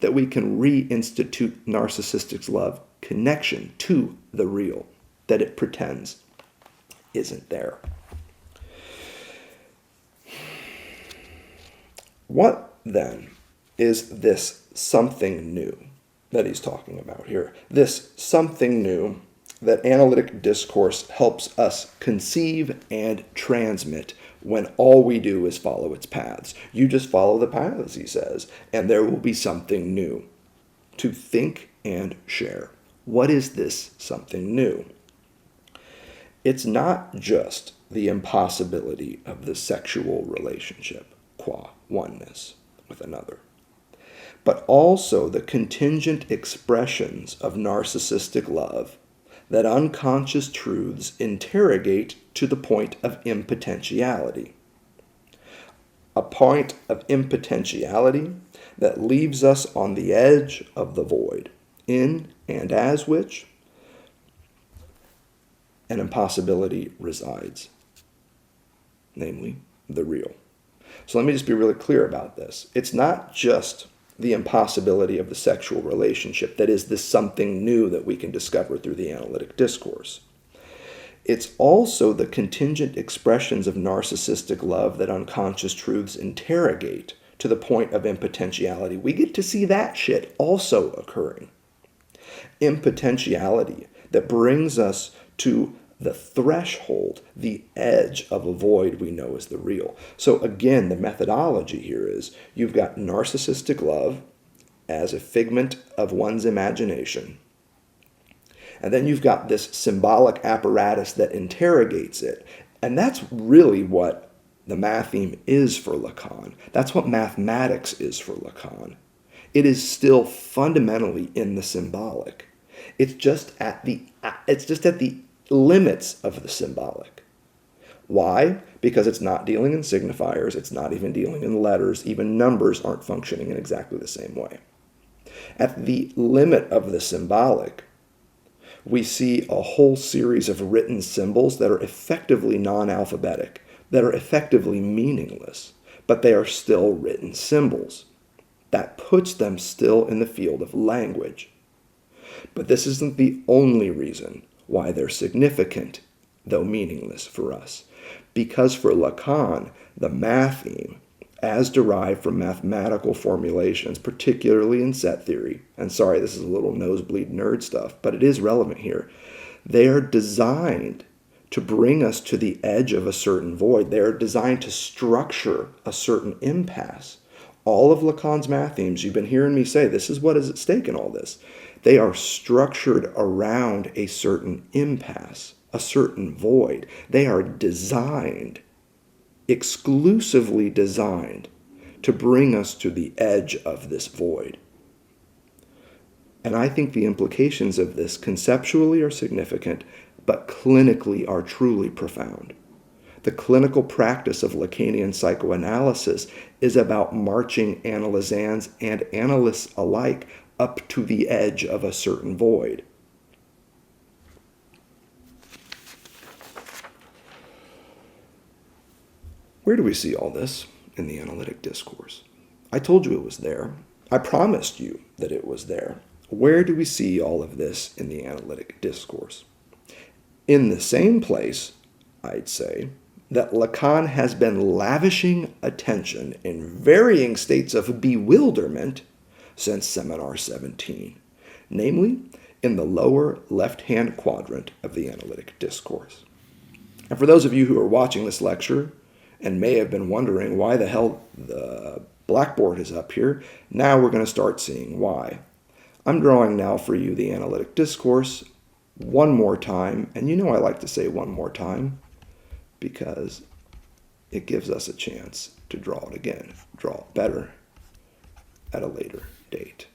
that we can reinstitute narcissistic love connection to the real that it pretends isn't there. What then is this something new that he's talking about here? This something new that analytic discourse helps us conceive and transmit when all we do is follow its paths. You just follow the paths, he says, and there will be something new to think and share. What is this something new? It's not just the impossibility of the sexual relationship, qua oneness with another, but also the contingent expressions of narcissistic love that unconscious truths interrogate to the point of impotentiality. A point of impotentiality that leaves us on the edge of the void, in and as which an impossibility resides, namely the real. So let me just be really clear about this. It's not just the impossibility of the sexual relationship that is this something new that we can discover through the analytic discourse. It's also the contingent expressions of narcissistic love that unconscious truths interrogate to the point of impotentiality. We get to see that shit also occurring. Impotentiality that brings us to the threshold, the edge of a void we know is the real. So again, the methodology here is you've got narcissistic love as a figment of one's imagination. And then you've got this symbolic apparatus that interrogates it. And that's really what the matheme is for Lacan. That's what mathematics is for Lacan. It is still fundamentally in the symbolic. It's just at the limits of the symbolic. Why? Because it's not dealing in signifiers, it's not even dealing in letters, even numbers aren't functioning in exactly the same way. At the limit of the symbolic, we see a whole series of written symbols that are effectively non-alphabetic, that are effectively meaningless, but they are still written symbols. That puts them still in the field of language. But this isn't the only reason why they're significant, though meaningless for us. Because for Lacan, the matheme, as derived from mathematical formulations, particularly in set theory, and sorry, this is a little nosebleed nerd stuff, but it is relevant here, they are designed to bring us to the edge of a certain void. They are designed to structure a certain impasse, All of Lacan's math themes, you've been hearing me say, this is what is at stake in all this. They are structured around a certain impasse, a certain void. They are designed, exclusively designed, to bring us to the edge of this void. And I think the implications of this conceptually are significant, but clinically are truly profound. The clinical practice of Lacanian psychoanalysis is about marching analysans and analysts alike up to the edge of a certain void. Where do we see all this in the analytic discourse? I told you it was there. I promised you that it was there. Where do we see all of this in the analytic discourse? In the same place, I'd say, that Lacan has been lavishing attention in varying states of bewilderment since Seminar 17, namely in the lower left-hand quadrant of the analytic discourse. And for those of you who are watching this lecture and may have been wondering why the hell the blackboard is up here, now we're going to start seeing why. I'm drawing now for you the analytic discourse one more time, and you know I like to say one more time because it gives us a chance to draw it again, draw it better at a later date.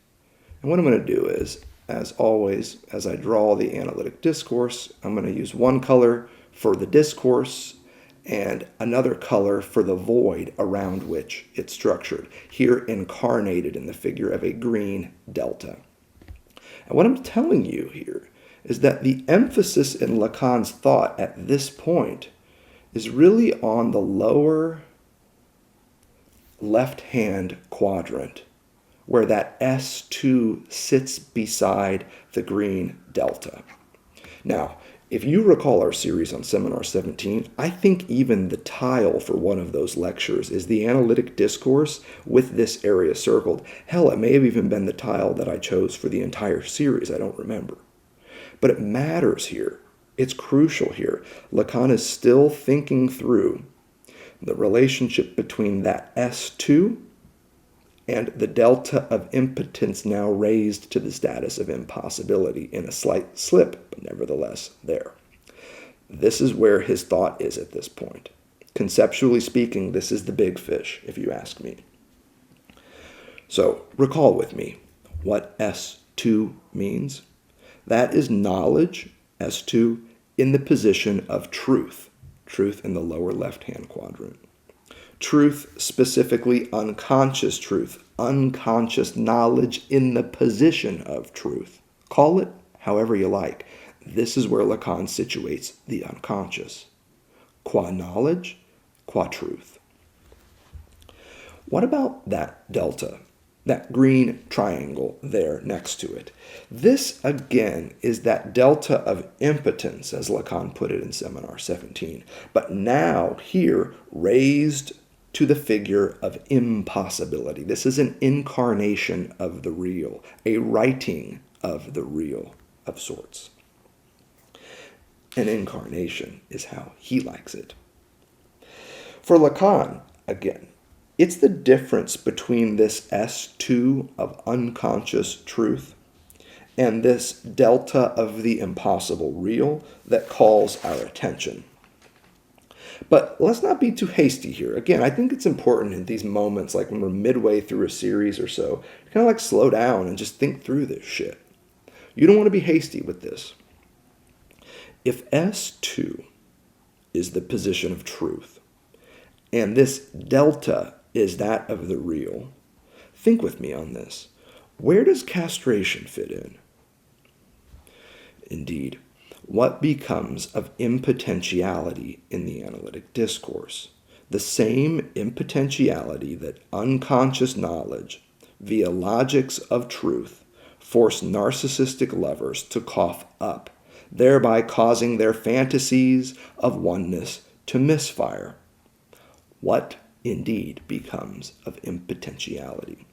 And what I'm going to do is, as always, as I draw the analytic discourse, I'm going to use one color for the discourse and another color for the void around which it's structured, here incarnated in the figure of a green delta. And what I'm telling you here is that the emphasis in Lacan's thought at this point is really on the lower left-hand quadrant, where that S2 sits beside the green delta. Now, if you recall our series on Seminar 17, I think even the tile for one of those lectures is the analytic discourse with this area circled. Hell, it may have even been the tile that I chose for the entire series, I don't remember. But it matters here. It's crucial here. Lacan is still thinking through the relationship between that S2 and the delta of impotence now raised to the status of impossibility in a slight slip, but nevertheless there. This is where his thought is at this point. Conceptually speaking, this is the big fish, if you ask me. So recall with me what S2 means. That is knowledge, S2, in the position of truth, truth in the lower left-hand quadrant. Truth, specifically unconscious truth, unconscious knowledge in the position of truth. Call it however you like. This is where Lacan situates the unconscious. Qua knowledge, qua truth. What about that delta, that green triangle there next to it? This, again, is that delta of impotence, as Lacan put it in Seminar 17, but now here raised to the figure of impossibility. This is an incarnation of the real, a writing of the real of sorts. An incarnation is how he likes it. For Lacan, again, it's the difference between this S2 of unconscious truth and this delta of the impossible real that calls our attention. But let's not be too hasty here. Again, I think it's important in these moments, like when we're midway through a series or so, to kind of like slow down and just think through this shit. You don't want to be hasty with this. If S2 is the position of truth, and this delta is that of the real, think with me on this. Where does castration fit in? Indeed, what becomes of impotentiality in the analytic discourse? The same impotentiality that unconscious knowledge, via logics of truth, force narcissistic lovers to cough up, thereby causing their fantasies of oneness to misfire. What indeed becomes of impotentiality?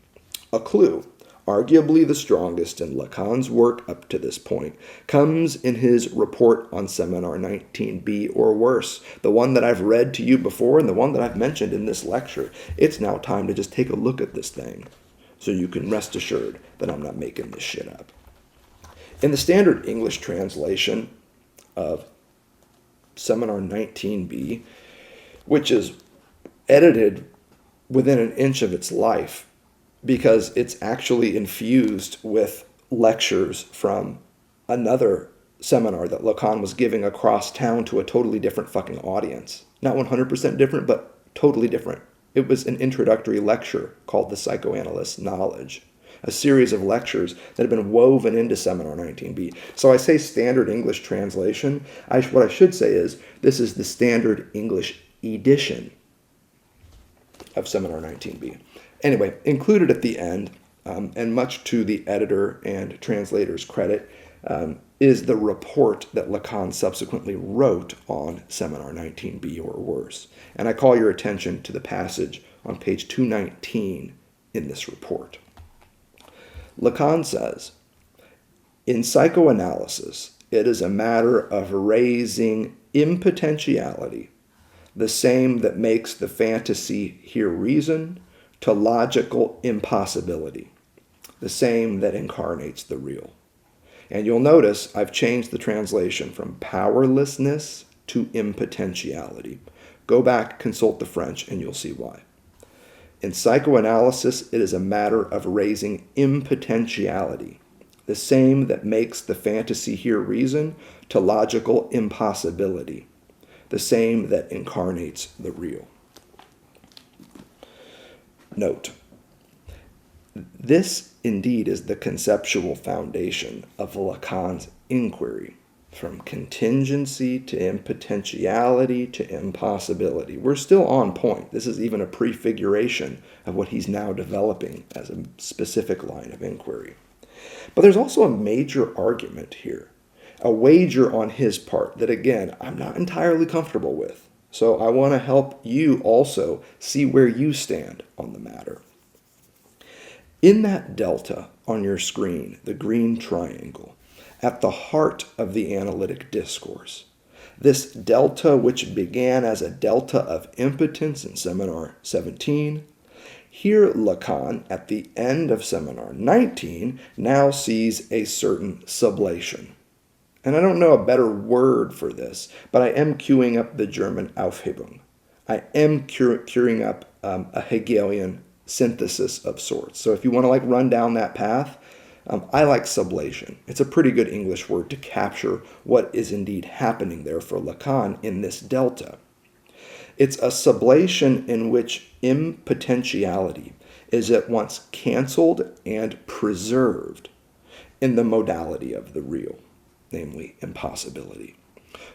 A clue. Arguably the strongest in Lacan's work up to this point comes in his report on Seminar 19b or worse, the one that I've read to you before and the one that I've mentioned in this lecture. It's now time to just take a look at this thing so you can rest assured that I'm not making this shit up. In the standard English translation of Seminar 19b, which is edited within an inch of its life, because it's actually infused with lectures from another seminar that Lacan was giving across town to a totally different fucking audience. Not 100% different, but totally different. It was an introductory lecture called The Psychoanalyst's Knowledge, a series of lectures that have been woven into Seminar 19b. So I say standard English translation. What I should say is this is the standard English edition of Seminar 19b. Anyway, included at the end, and much to the editor and translator's credit, is the report that Lacan subsequently wrote on Seminar 19b or worse. And I call your attention to the passage on page 219 in this report. Lacan says, "In psychoanalysis, it is a matter of raising impotentiality, the same that makes the fantasy hear reason, to logical impossibility, the same that incarnates the real." And you'll notice I've changed the translation from powerlessness to impotentiality. Go back, consult the French, and you'll see why. In psychoanalysis, it is a matter of raising impotentiality, the same that makes the fantasy hear reason, to logical impossibility, the same that incarnates the real. Note, this indeed is the conceptual foundation of Lacan's inquiry, from contingency to impotentiality to impossibility. We're still on point. This is even a prefiguration of what he's now developing as a specific line of inquiry. But there's also a major argument here, a wager on his part that, again, I'm not entirely comfortable with. So I want to help you also see where you stand on the matter. In that delta on your screen, the green triangle, at the heart of the analytic discourse, this delta which began as a delta of impotence in Seminar 17, here Lacan, at the end of Seminar 19, now sees a certain sublation. And I don't know a better word for this, but I am queuing up the German Aufhebung. I am queuing up a Hegelian synthesis of sorts. So if you want to run down that path, I like sublation. It's a pretty good English word to capture what is indeed happening there for Lacan in this delta. It's a sublation in which impotentiality is at once canceled and preserved in the modality of the real, namely impossibility.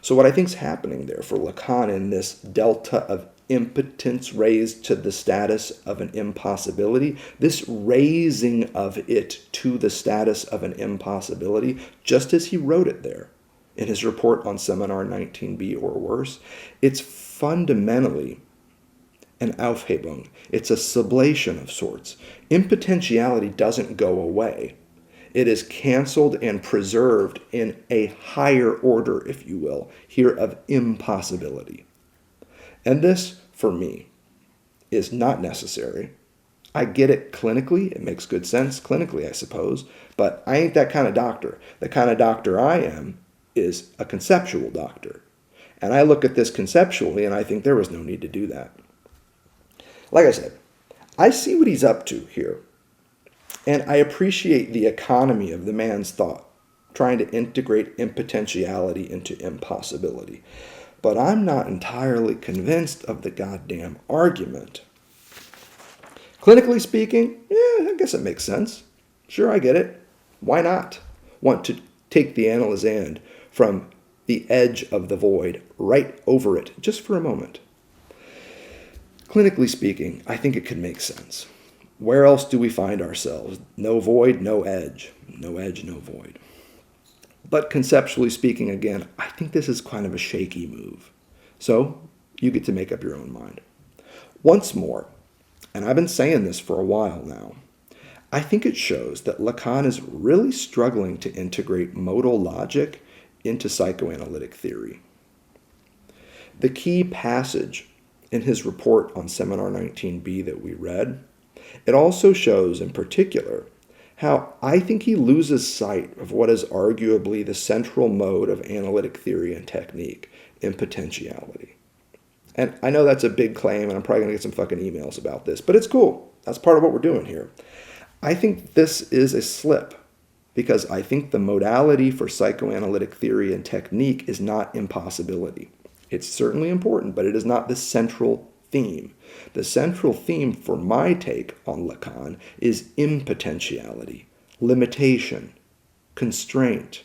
So what I think is happening there for Lacan in this delta of impotence raised to the status of an impossibility, this raising of it to the status of an impossibility, just as he wrote it there in his report on Seminar 19b or worse, it's fundamentally an Aufhebung. It's a sublation of sorts. Impotentiality doesn't go away. It is canceled and preserved in a higher order, if you will, here of impossibility. And this, for me, is not necessary. I get it clinically. It makes good sense clinically, I suppose. But I ain't that kind of doctor. The kind of doctor I am is a conceptual doctor. And I look at this conceptually, and I think there was no need to do that. Like I said, I see what he's up to here. And I appreciate the economy of the man's thought, trying to integrate impotentiality into impossibility. But I'm not entirely convinced of the goddamn argument. Clinically speaking, I guess it makes sense. Sure, I get it. Why not want to take the analysand from the edge of the void right over it just for a moment? Clinically speaking, I think it could make sense. Where else do we find ourselves? No void, no edge. No edge, no void. But conceptually speaking, again, I think this is kind of a shaky move. So you get to make up your own mind. Once more, and I've been saying this for a while now, I think it shows that Lacan is really struggling to integrate modal logic into psychoanalytic theory. The key passage in his report on Seminar 19B that we read, it also shows in particular how I think he loses sight of what is arguably the central mode of analytic theory and technique, impotentiality. And I know that's a big claim, and I'm probably going to get some fucking emails about this, but it's cool. That's part of what we're doing here. I think this is a slip, because I think the modality for psychoanalytic theory and technique is not impossibility. It's certainly important, but it is not the central theme. The central theme for my take on Lacan is impotentiality, limitation, constraint,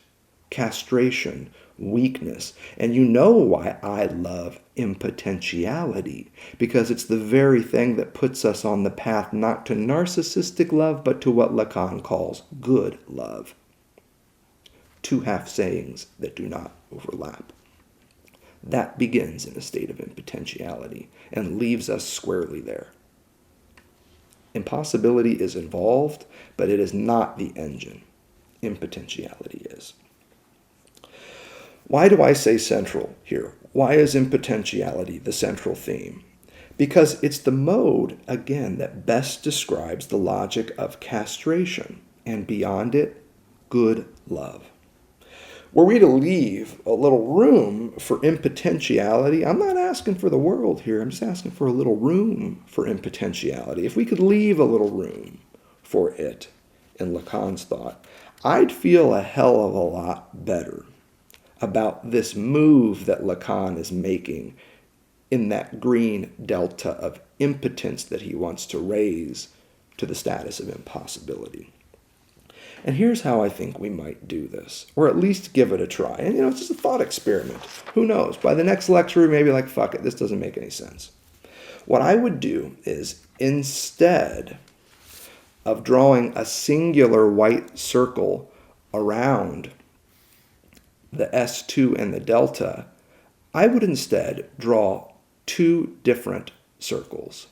castration, weakness. And you know why I love impotentiality, because it's the very thing that puts us on the path not to narcissistic love, but to what Lacan calls good love. Two half sayings that do not overlap. That begins in a state of impotentiality and leaves us squarely there. Impossibility is involved, but it is not the engine. Impotentiality is. Why do I say central here? Why is impotentiality the central theme? Because it's the mode, again, that best describes the logic of castration, and beyond it, good love. Were we to leave a little room for impotentiality, I'm not asking for the world here, I'm just asking for a little room for impotentiality. If we could leave a little room for it in Lacan's thought, I'd feel a hell of a lot better about this move that Lacan is making in that green delta of impotence that he wants to raise to the status of impossibility. And here's how I think we might do this, or at least give it a try. And it's just a thought experiment. Who knows? By the next lecture, we may be like, fuck it, this doesn't make any sense. What I would do is, instead of drawing a singular white circle around the S2 and the delta, I would instead draw two different circles.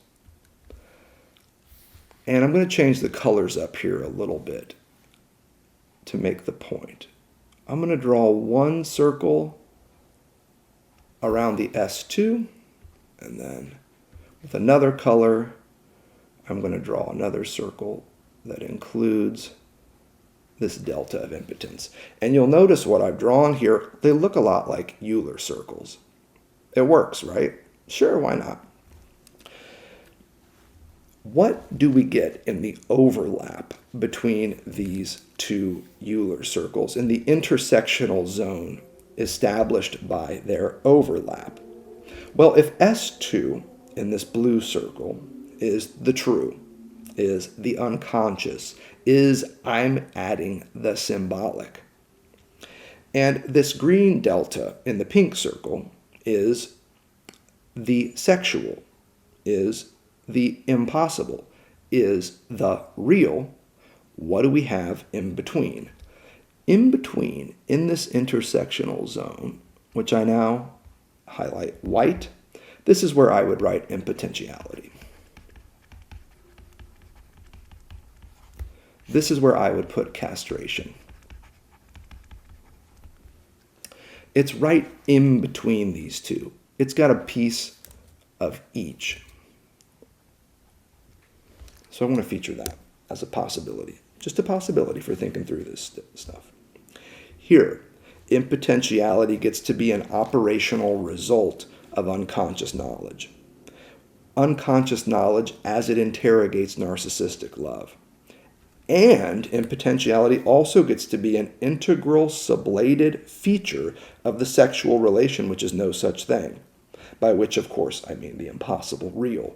And I'm going to change the colors up here a little bit to make the point. I'm going to draw one circle around the S2, and then with another color, I'm going to draw another circle that includes this delta of impotence. And you'll notice what I've drawn here, they look a lot like Euler circles. It works, right? Sure, why not? What do we get in the overlap between these two Euler circles, in the intersectional zone established by their overlap? Well, if S2 in this blue circle is the true, is the unconscious, is I'm adding the symbolic, and this green delta in the pink circle is the sexual, is the impossible, is the real, what do we have in between? In between, in this intersectional zone, which I now highlight white, this is where I would write impotentiality. This is where I would put castration. It's right in between these two. It's got a piece of each. So I want to feature that as a possibility. Just a possibility for thinking through this stuff. Here, impotentiality gets to be an operational result of unconscious knowledge. Unconscious knowledge as it interrogates narcissistic love. And impotentiality also gets to be an integral sublated feature of the sexual relation, which is no such thing. By which, of course, I mean the impossible real.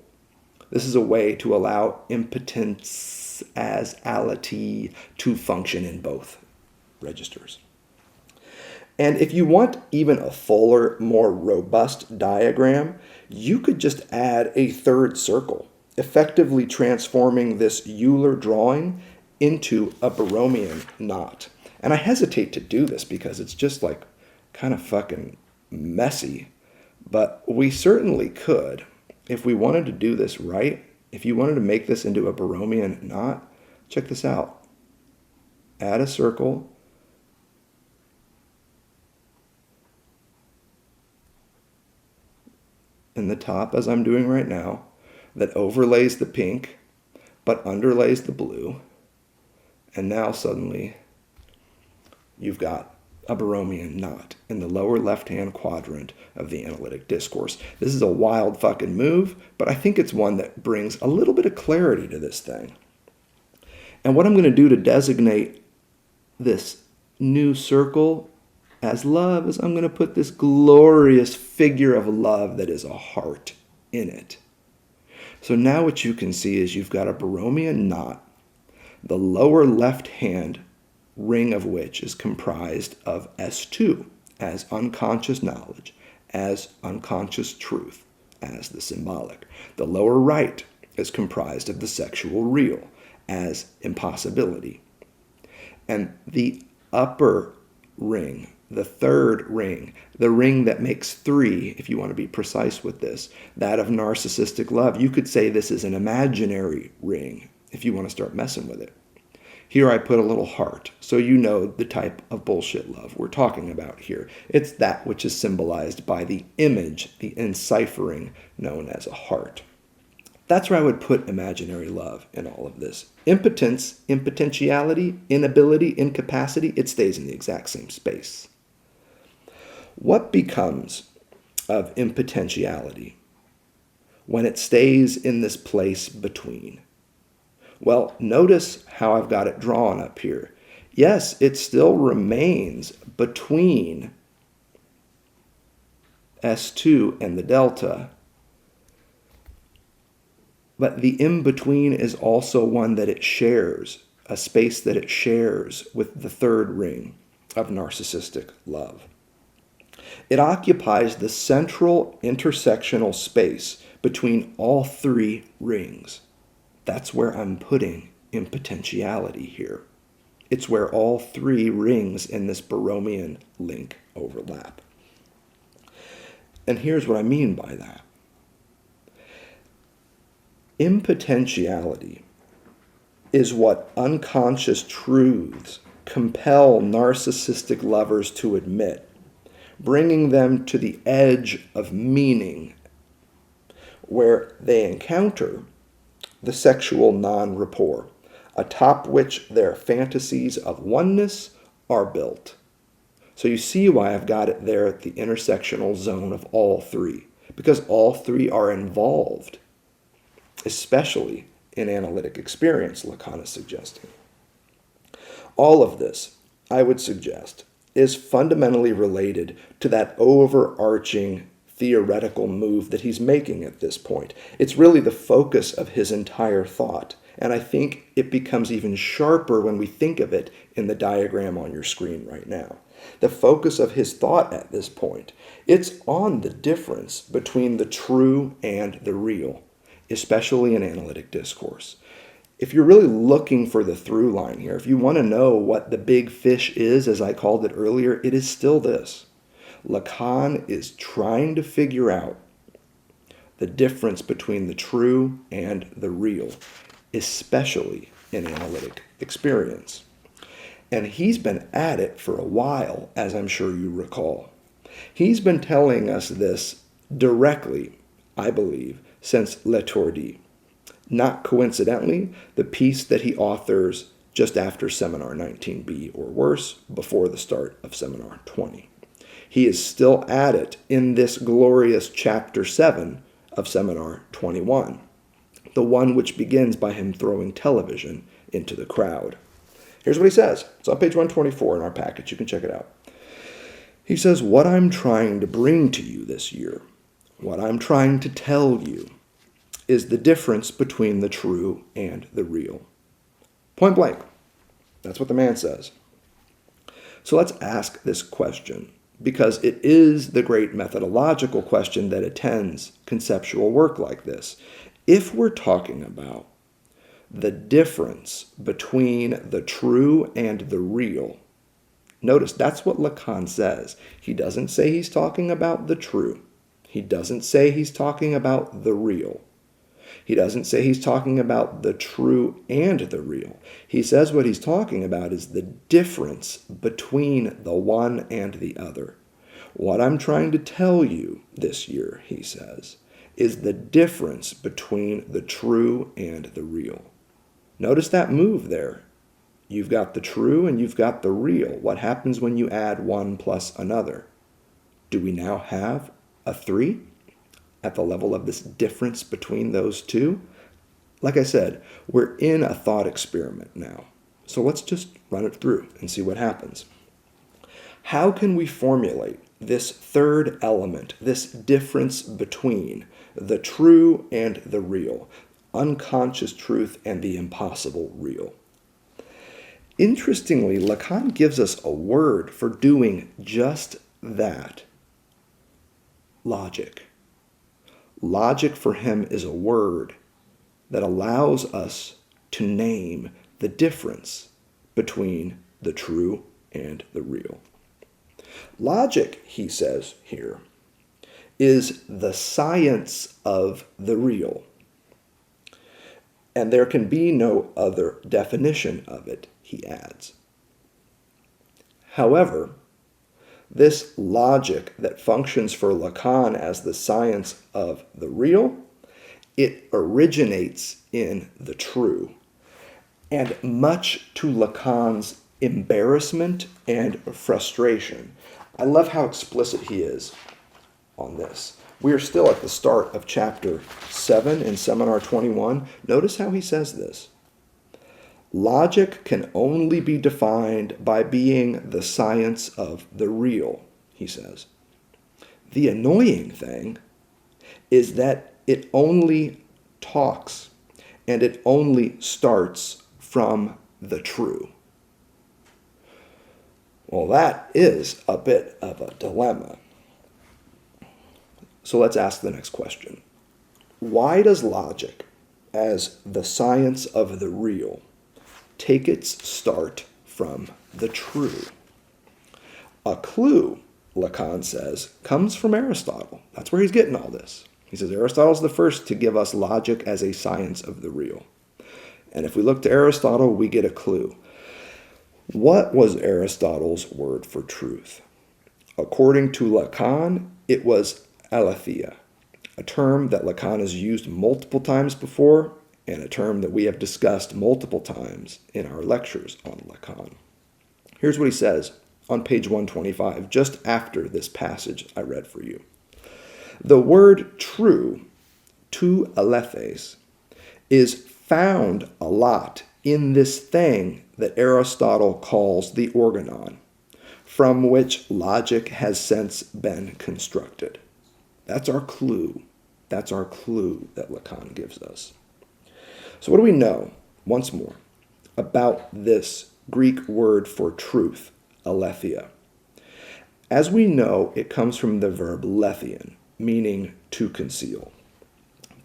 This is a way to allow impotence as ality to function in both registers. And if you want even a fuller, more robust diagram, you could just add a third circle, effectively transforming this Euler drawing into a Baromean knot. And I hesitate to do this because it's just like kind of fucking messy, but we certainly could. If we wanted to do this right, if you wanted to make this into a Baromean knot, Check this out. Add a circle. In the top, as I'm doing right now, that overlays the pink, but underlays the blue. And now suddenly, you've got a Borromean knot in the lower left-hand quadrant of the analytic discourse. This is a wild fucking move, but I think it's one that brings a little bit of clarity to this thing. And what I'm going to do to designate this new circle as love is I'm going to put this glorious figure of love that is a heart in it. So now what you can see is you've got a Borromean knot, the lower left-hand ring of which is comprised of S2 as unconscious knowledge, as unconscious truth, as the symbolic. The lower right is comprised of the sexual real, as impossibility. And the upper ring, the third ring, the ring that makes three, if you want to be precise with this, that of narcissistic love, you could say this is an imaginary ring if you want to start messing with it. Here I put a little heart, so you know the type of bullshit love we're talking about here. It's that which is symbolized by the image, the enciphering known as a heart. That's where I would put imaginary love in all of this. Impotence, impotentiality, inability, incapacity, it stays in the exact same space. What becomes of impotentiality when it stays in this place between? Well, notice how I've got it drawn up here. Yes, it still remains between S2 and the delta, but the in-between is also one that it shares, a space that it shares with the third ring of narcissistic love. It occupies the central intersectional space between all three rings. That's where I'm putting impotentiality here. It's where all three rings in this Borromean link overlap. And here's what I mean by that. Impotentiality is what unconscious truths compel narcissistic lovers to admit, bringing them to the edge of meaning, where they encounter the sexual non-rapport, atop which their fantasies of oneness are built. So you see why I've got it there at the intersectional zone of all three, because all three are involved, especially in analytic experience, Lacan is suggesting. All of this, I would suggest, is fundamentally related to that overarching theoretical move that he's making at this point. It's really the focus of his entire thought, and I think it becomes even sharper when we think of it in the diagram on your screen right now. The focus of his thought at this point, it's on the difference between the true and the real, especially in analytic discourse. If you're really looking for the through line here, if you want to know what the big fish is, as I called it earlier, it is still this. Lacan is trying to figure out the difference between the true and the real, especially in analytic experience. And he's been at it for a while, as I'm sure you recall. He's been telling us this directly, I believe, since L'Étourdi. Not coincidentally, the piece that he authors just after Seminar 19B or worse, before the start of Seminar 20. He is still at it in this glorious Chapter 7 of Seminar 21, the one which begins by him throwing television into the crowd. Here's what he says. It's on page 124 in our package. You can check it out. He says, what I'm trying to bring to you this year, what I'm trying to tell you, is the difference between the true and the real. Point blank. That's what the man says. So let's ask this question, because it is the great methodological question that attends conceptual work like this. If we're talking about the difference between the true and the real, notice that's what Lacan says. He doesn't say he's talking about the true. He doesn't say he's talking about the real. He doesn't say he's talking about the true and the real. He says what he's talking about is the difference between the one and the other. What I'm trying to tell you this year, he says, is the difference between the true and the real. Notice that move there. You've got the true and you've got the real. What happens when you add one plus another? Do we now have a 3 at the level of this difference between those two? Like I said, we're in a thought experiment now. So let's just run it through and see what happens. How can we formulate this third element, this difference between the true and the real, unconscious truth and the impossible real? Interestingly, Lacan gives us a word for doing just that. Logic. Logic for him is a word that allows us to name the difference between the true and the real. Logic, he says here, is the science of the real. And there can be no other definition of it, he adds. However, this logic that functions for Lacan as the science of the real, it originates in the true. And much to Lacan's embarrassment and frustration, I love how explicit he is on this. We are still at the start of chapter 7 in Seminar 21. Notice how he says this. Logic can only be defined by being the science of the real, he says. The annoying thing is that it only talks and it only starts from the true. Well, that is a bit of a dilemma. So let's ask the next question. Why does logic, as the science of the real, take its start from the true? A clue, Lacan says, comes from Aristotle. That's where he's getting all this. He says Aristotle's the first to give us logic as a science of the real. And if we look to Aristotle, we get a clue. What was Aristotle's word for truth? According to Lacan, it was aletheia, a term that Lacan has used multiple times before and a term that we have discussed multiple times in our lectures on Lacan. Here's what he says on page 125, just after this passage I read for you. The word true, to alethes, is found a lot in this thing that Aristotle calls the organon, from which logic has since been constructed. That's our clue. That's our clue that Lacan gives us. So what do we know, once more, about this Greek word for truth, aletheia? As we know, it comes from the verb lethian, meaning to conceal.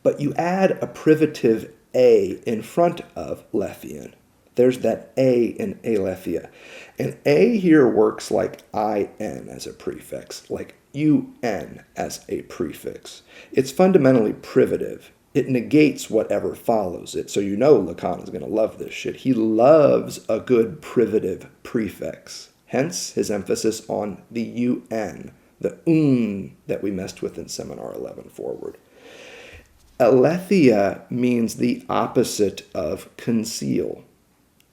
But you add a privative a in front of lethian. There's that a in aletheia. And a here works like in as a prefix, like un as a prefix. It's fundamentally privative. It negates whatever follows it. So you know Lacan is going to love this shit. He loves a good privative prefix. Hence his emphasis on the un, the that we messed with in Seminar 11 forward. Aletheia means the opposite of conceal.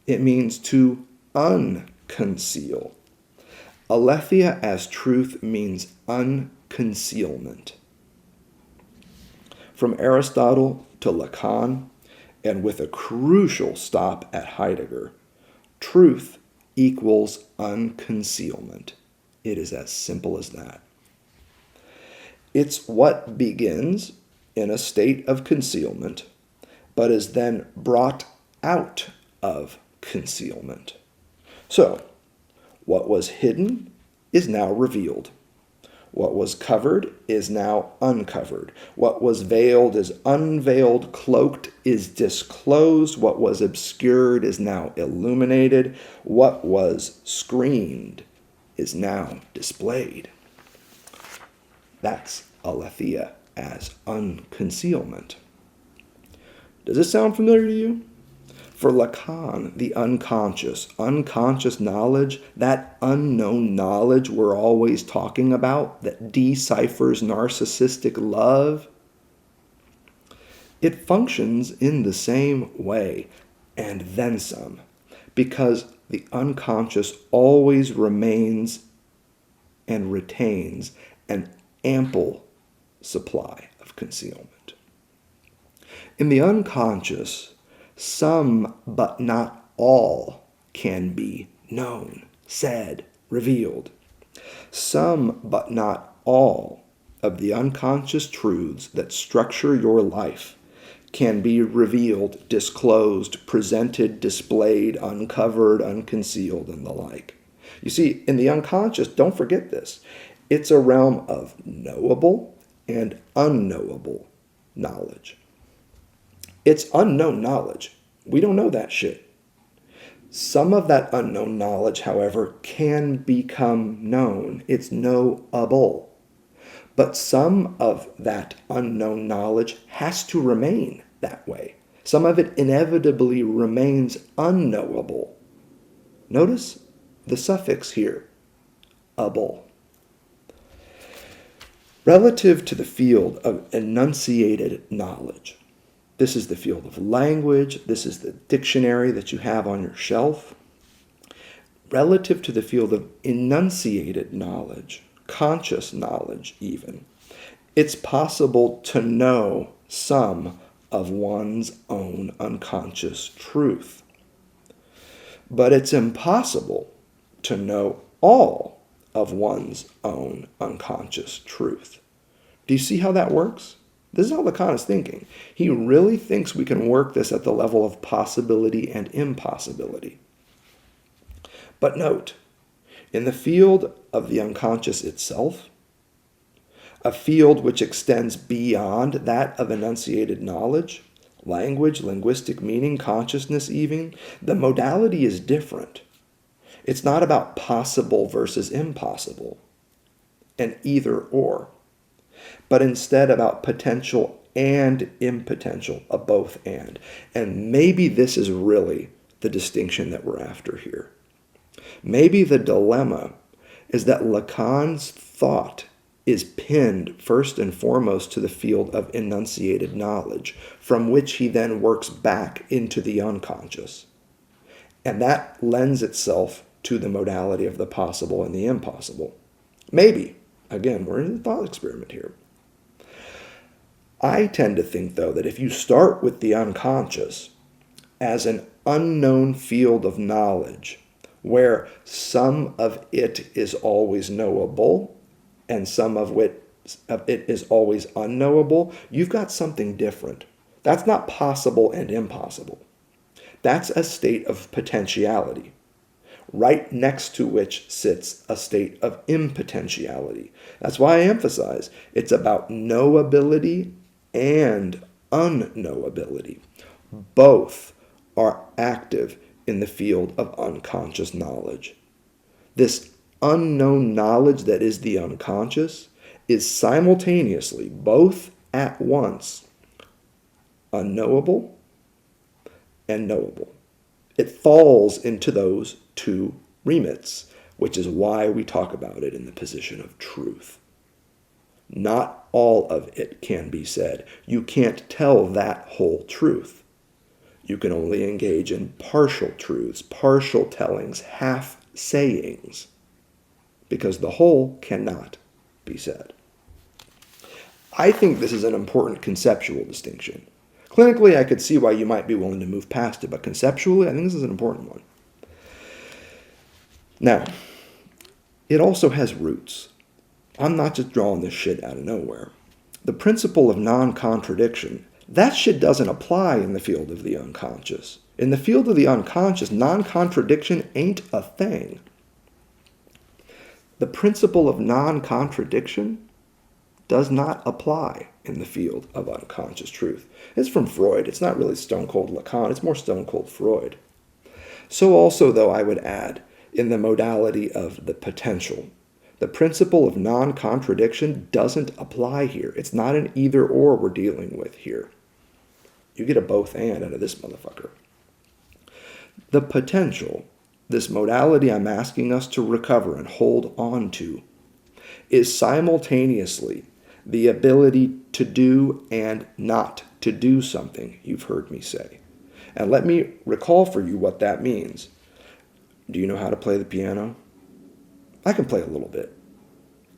It means to unconceal. Aletheia as truth means unconcealment. From Aristotle to Lacan, and with a crucial stop at Heidegger, truth equals unconcealment. It is as simple as that. It's what begins in a state of concealment, but is then brought out of concealment. So, what was hidden is now revealed. What was covered is now uncovered. What was veiled is unveiled. Cloaked is disclosed. What was obscured is now illuminated. What was screened is now displayed. That's aletheia as unconcealment. Does this sound familiar to you? For Lacan, the unconscious knowledge, that unknown knowledge we're always talking about that deciphers narcissistic love, it functions in the same way and then some, because the unconscious always remains and retains an ample supply of concealment. In the unconscious, some but not all can be known, said, revealed. Some but not all of the unconscious truths that structure your life can be revealed, disclosed, presented, displayed, uncovered, unconcealed, and the like. You see, in the unconscious, don't forget this, it's a realm of knowable and unknowable knowledge. It's unknown knowledge. We don't know that shit. Some of that unknown knowledge, however, can become known. It's knowable. But some of that unknown knowledge has to remain that way. Some of it inevitably remains unknowable. Notice the suffix here, able. Relative to the field of enunciated knowledge, this is the field of language, this is the dictionary that you have on your shelf. Relative to the field of enunciated knowledge, conscious knowledge even, it's possible to know some of one's own unconscious truth. But it's impossible to know all of one's own unconscious truth. Do you see how that works? This is how Lacan is thinking. He really thinks we can work this at the level of possibility and impossibility. But note, in the field of the unconscious itself, a field which extends beyond that of enunciated knowledge, language, linguistic meaning, consciousness even, the modality is different. It's not about possible versus impossible, an either or, but instead about potential and impotential, a both and. And maybe this is really the distinction that we're after here. Maybe the dilemma is that Lacan's thought is pinned first and foremost to the field of enunciated knowledge, from which he then works back into the unconscious. And that lends itself to the modality of the possible and the impossible. Maybe. Again, we're in a thought experiment here. I tend to think, though, that if you start with the unconscious as an unknown field of knowledge, where some of it is always knowable and some of it is always unknowable, you've got something different. That's not possible and impossible. That's a state of potentiality, right next to which sits a state of impotentiality. That's why I emphasize it's about knowability and unknowability. Both are active in the field of unconscious knowledge. This unknown knowledge that is the unconscious is simultaneously, both at once, unknowable and knowable. It falls into those two remits, which is why we talk about it in the position of truth. Not all of it can be said. You can't tell that whole truth. You can only engage in partial truths, partial tellings, half sayings, because the whole cannot be said. I think this is an important conceptual distinction. Clinically, I could see why you might be willing to move past it, but conceptually, I think this is an important one. Now, it also has roots. I'm not just drawing this shit out of nowhere. The principle of non-contradiction, that shit doesn't apply in the field of the unconscious. In the field of the unconscious, non-contradiction ain't a thing. The principle of non-contradiction does not apply in the field of unconscious truth. It's from Freud. It's not really stone-cold Lacan. It's more stone-cold Freud. So also, though, I would add, in the modality of the potential, the principle of non-contradiction doesn't apply here. It's not an either-or we're dealing with here. You get a both and out of this motherfucker. The potential, this modality I'm asking us to recover and hold on to, is simultaneously the ability to do and not to do something, you've heard me say. And let me recall for you what that means. Do you know how to play the piano? I can play a little bit.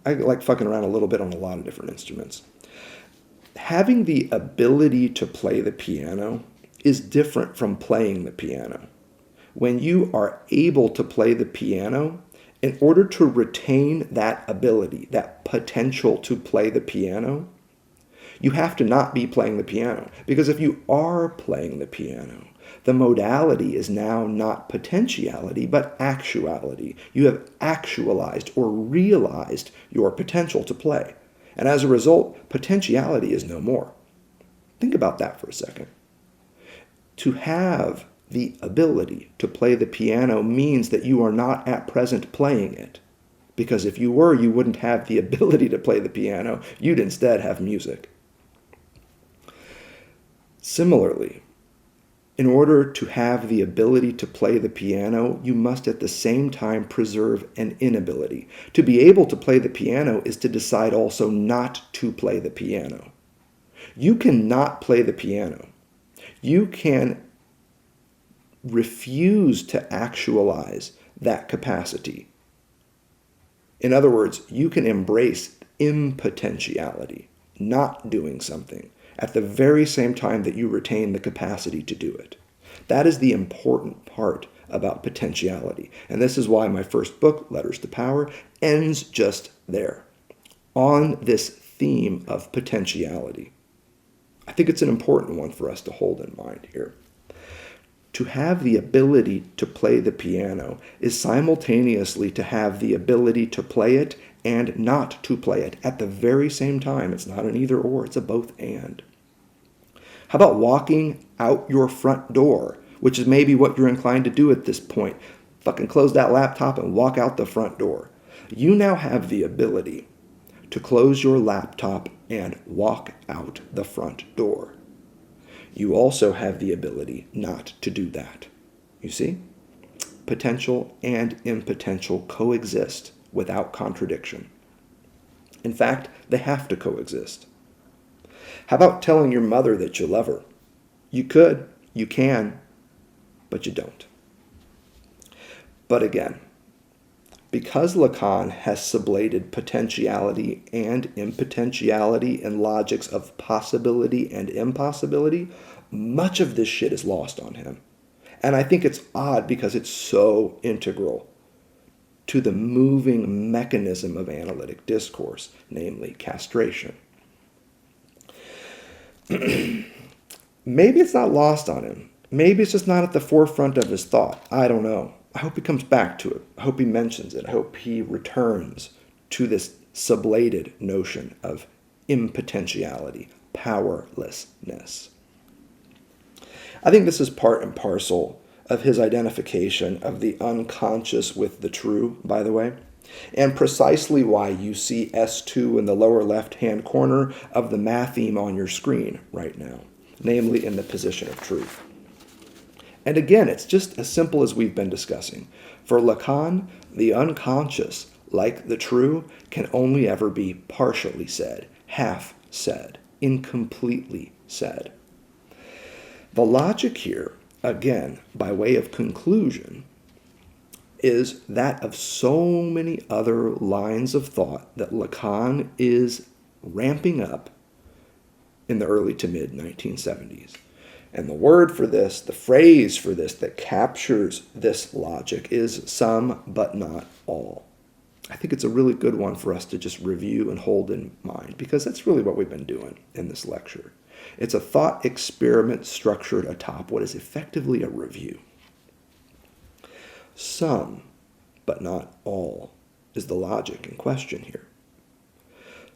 I like fucking around a little bit on a lot of different instruments. Having the ability to play the piano is different from playing the piano. When you are able to play the piano, in order to retain that ability, that potential to play the piano, you have to not be playing the piano. Because if you are playing the piano, the modality is now not potentiality, but actuality. You have actualized or realized your potential to play. And as a result, potentiality is no more. Think about that for a second. To have the ability to play the piano means that you are not at present playing it. Because if you were, you wouldn't have the ability to play the piano. You'd instead have music. Similarly, in order to have the ability to play the piano, you must at the same time preserve an inability. To be able to play the piano is to decide also not to play the piano. You cannot play the piano. You can refuse to actualize that capacity. In other words, you can embrace impotentiality, not doing something, at the very same time that you retain the capacity to do it. That is the important part about potentiality. And this is why my first book, Letters to Power, ends just there, on this theme of potentiality. I think it's an important one for us to hold in mind here. To have the ability to play the piano is simultaneously to have the ability to play it and not to play it at the very same time. It's not an either or, it's a both and. How about walking out your front door, which is maybe what you're inclined to do at this point? Fucking close that laptop and walk out the front door. You now have the ability to close your laptop and walk out the front door. You also have the ability not to do that. You see? Potential and impotential coexist without contradiction. In fact, they have to coexist. How about telling your mother that you love her? You could, you can, but you don't. But again, because Lacan has sublated potentiality and impotentiality in logics of possibility and impossibility, much of this shit is lost on him. And I think it's odd because it's so integral to the moving mechanism of analytic discourse, namely castration. Maybe it's not lost on him. Maybe it's just not at the forefront of his thought. I don't know. I hope he comes back to it. I hope he mentions it. I hope he returns to this sublated notion of impotentiality, powerlessness. I think this is part and parcel of his identification of the unconscious with the true, by the way, and precisely why you see S2 in the lower left-hand corner of the matheme on your screen right now, namely in the position of truth. And again, it's just as simple as we've been discussing. For Lacan, the unconscious, like the true, can only ever be partially said, half said, incompletely said. The logic here, again, by way of conclusion, is that of so many other lines of thought that Lacan is ramping up in the early to mid 1970s. And the word for this, the phrase for this that captures this logic is some but not all. I think it's a really good one for us to just review and hold in mind, because that's really what we've been doing in this lecture. It's a thought experiment structured atop what is effectively a review. Some, but not all, is the logic in question here.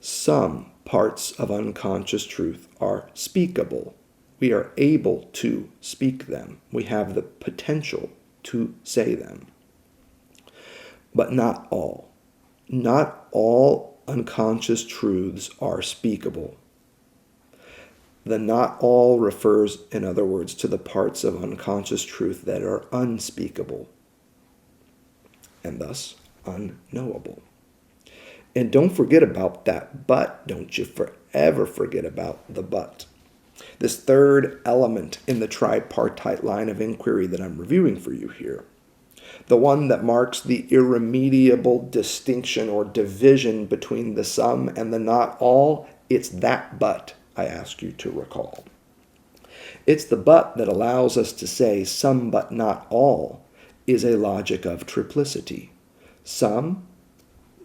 Some parts of unconscious truth are speakable. We are able to speak them. We have the potential to say them. But not all. Not all unconscious truths are speakable. The not all refers, in other words, to the parts of unconscious truth that are unspeakable and thus unknowable. And don't forget about that but. Don't you forever forget about the but. This third element in the tripartite line of inquiry that I'm reviewing for you here, the one that marks the irremediable distinction or division between the some and the not all, it's that but I ask you to recall. It's the but that allows us to say some but not all is a logic of triplicity. Some,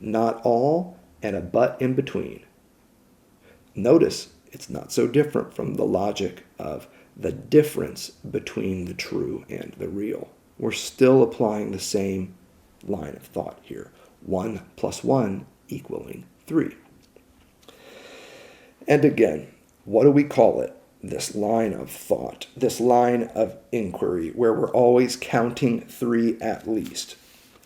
not all, and a but in between. Notice it's not so different from the logic of the difference between the true and the real. We're still applying the same line of thought here. 1 + 1 equaling 3. And again, what do we call it? This line of thought, this line of inquiry, where we're always counting 3 at least.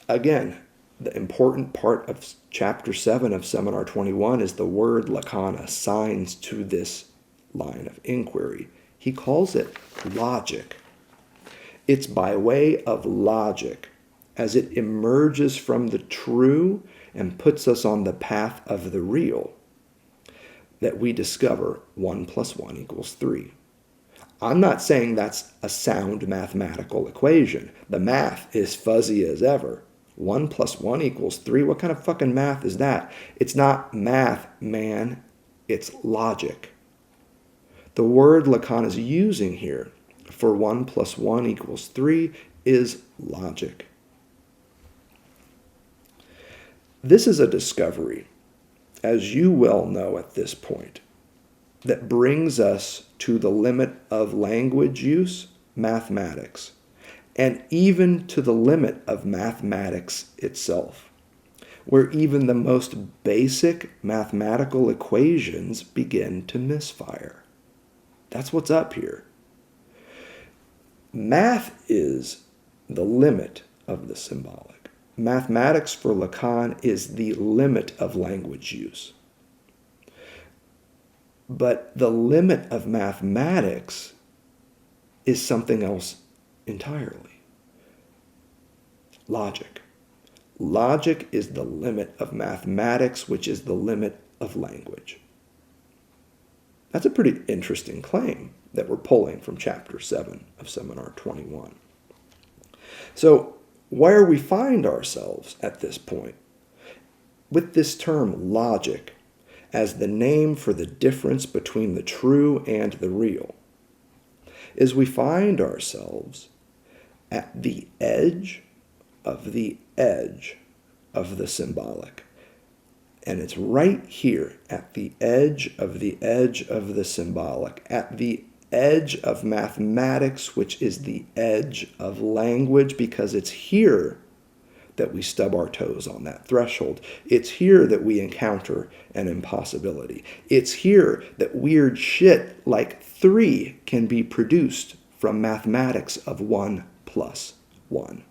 Again, the important part of Chapter 7 of Seminar 21 is the word Lacan assigns to this line of inquiry. He calls it logic. It's by way of logic, as it emerges from the true and puts us on the path of the real, that we discover 1 + 1 equals 3. I'm not saying that's a sound mathematical equation. The math is fuzzy as ever. 1 + 1 equals 3. What kind of fucking math is that? It's not math, man. It's logic. The word Lacan is using here for 1 + 1 equals 3 is logic. This is a discovery, as you well know at this point, that brings us to the limit of language use, mathematics, and even to the limit of mathematics itself, where even the most basic mathematical equations begin to misfire. That's what's up here. Math is the limit of the symbolic. Mathematics for Lacan is the limit of language use. But the limit of mathematics is something else entirely. Logic. Logic is the limit of mathematics, which is the limit of language. That's a pretty interesting claim that we're pulling from Chapter 7 of Seminar 21. So, where we find ourselves at this point, with this term logic as the name for the difference between the true and the real, is we find ourselves at the edge of the symbolic. And it's right here at the edge of the symbolic, at the edge of mathematics, which is the edge of language, because it's here that we stub our toes on that threshold. It's here that we encounter an impossibility. It's here that weird shit like 3 can be produced from mathematics of 1 + 1.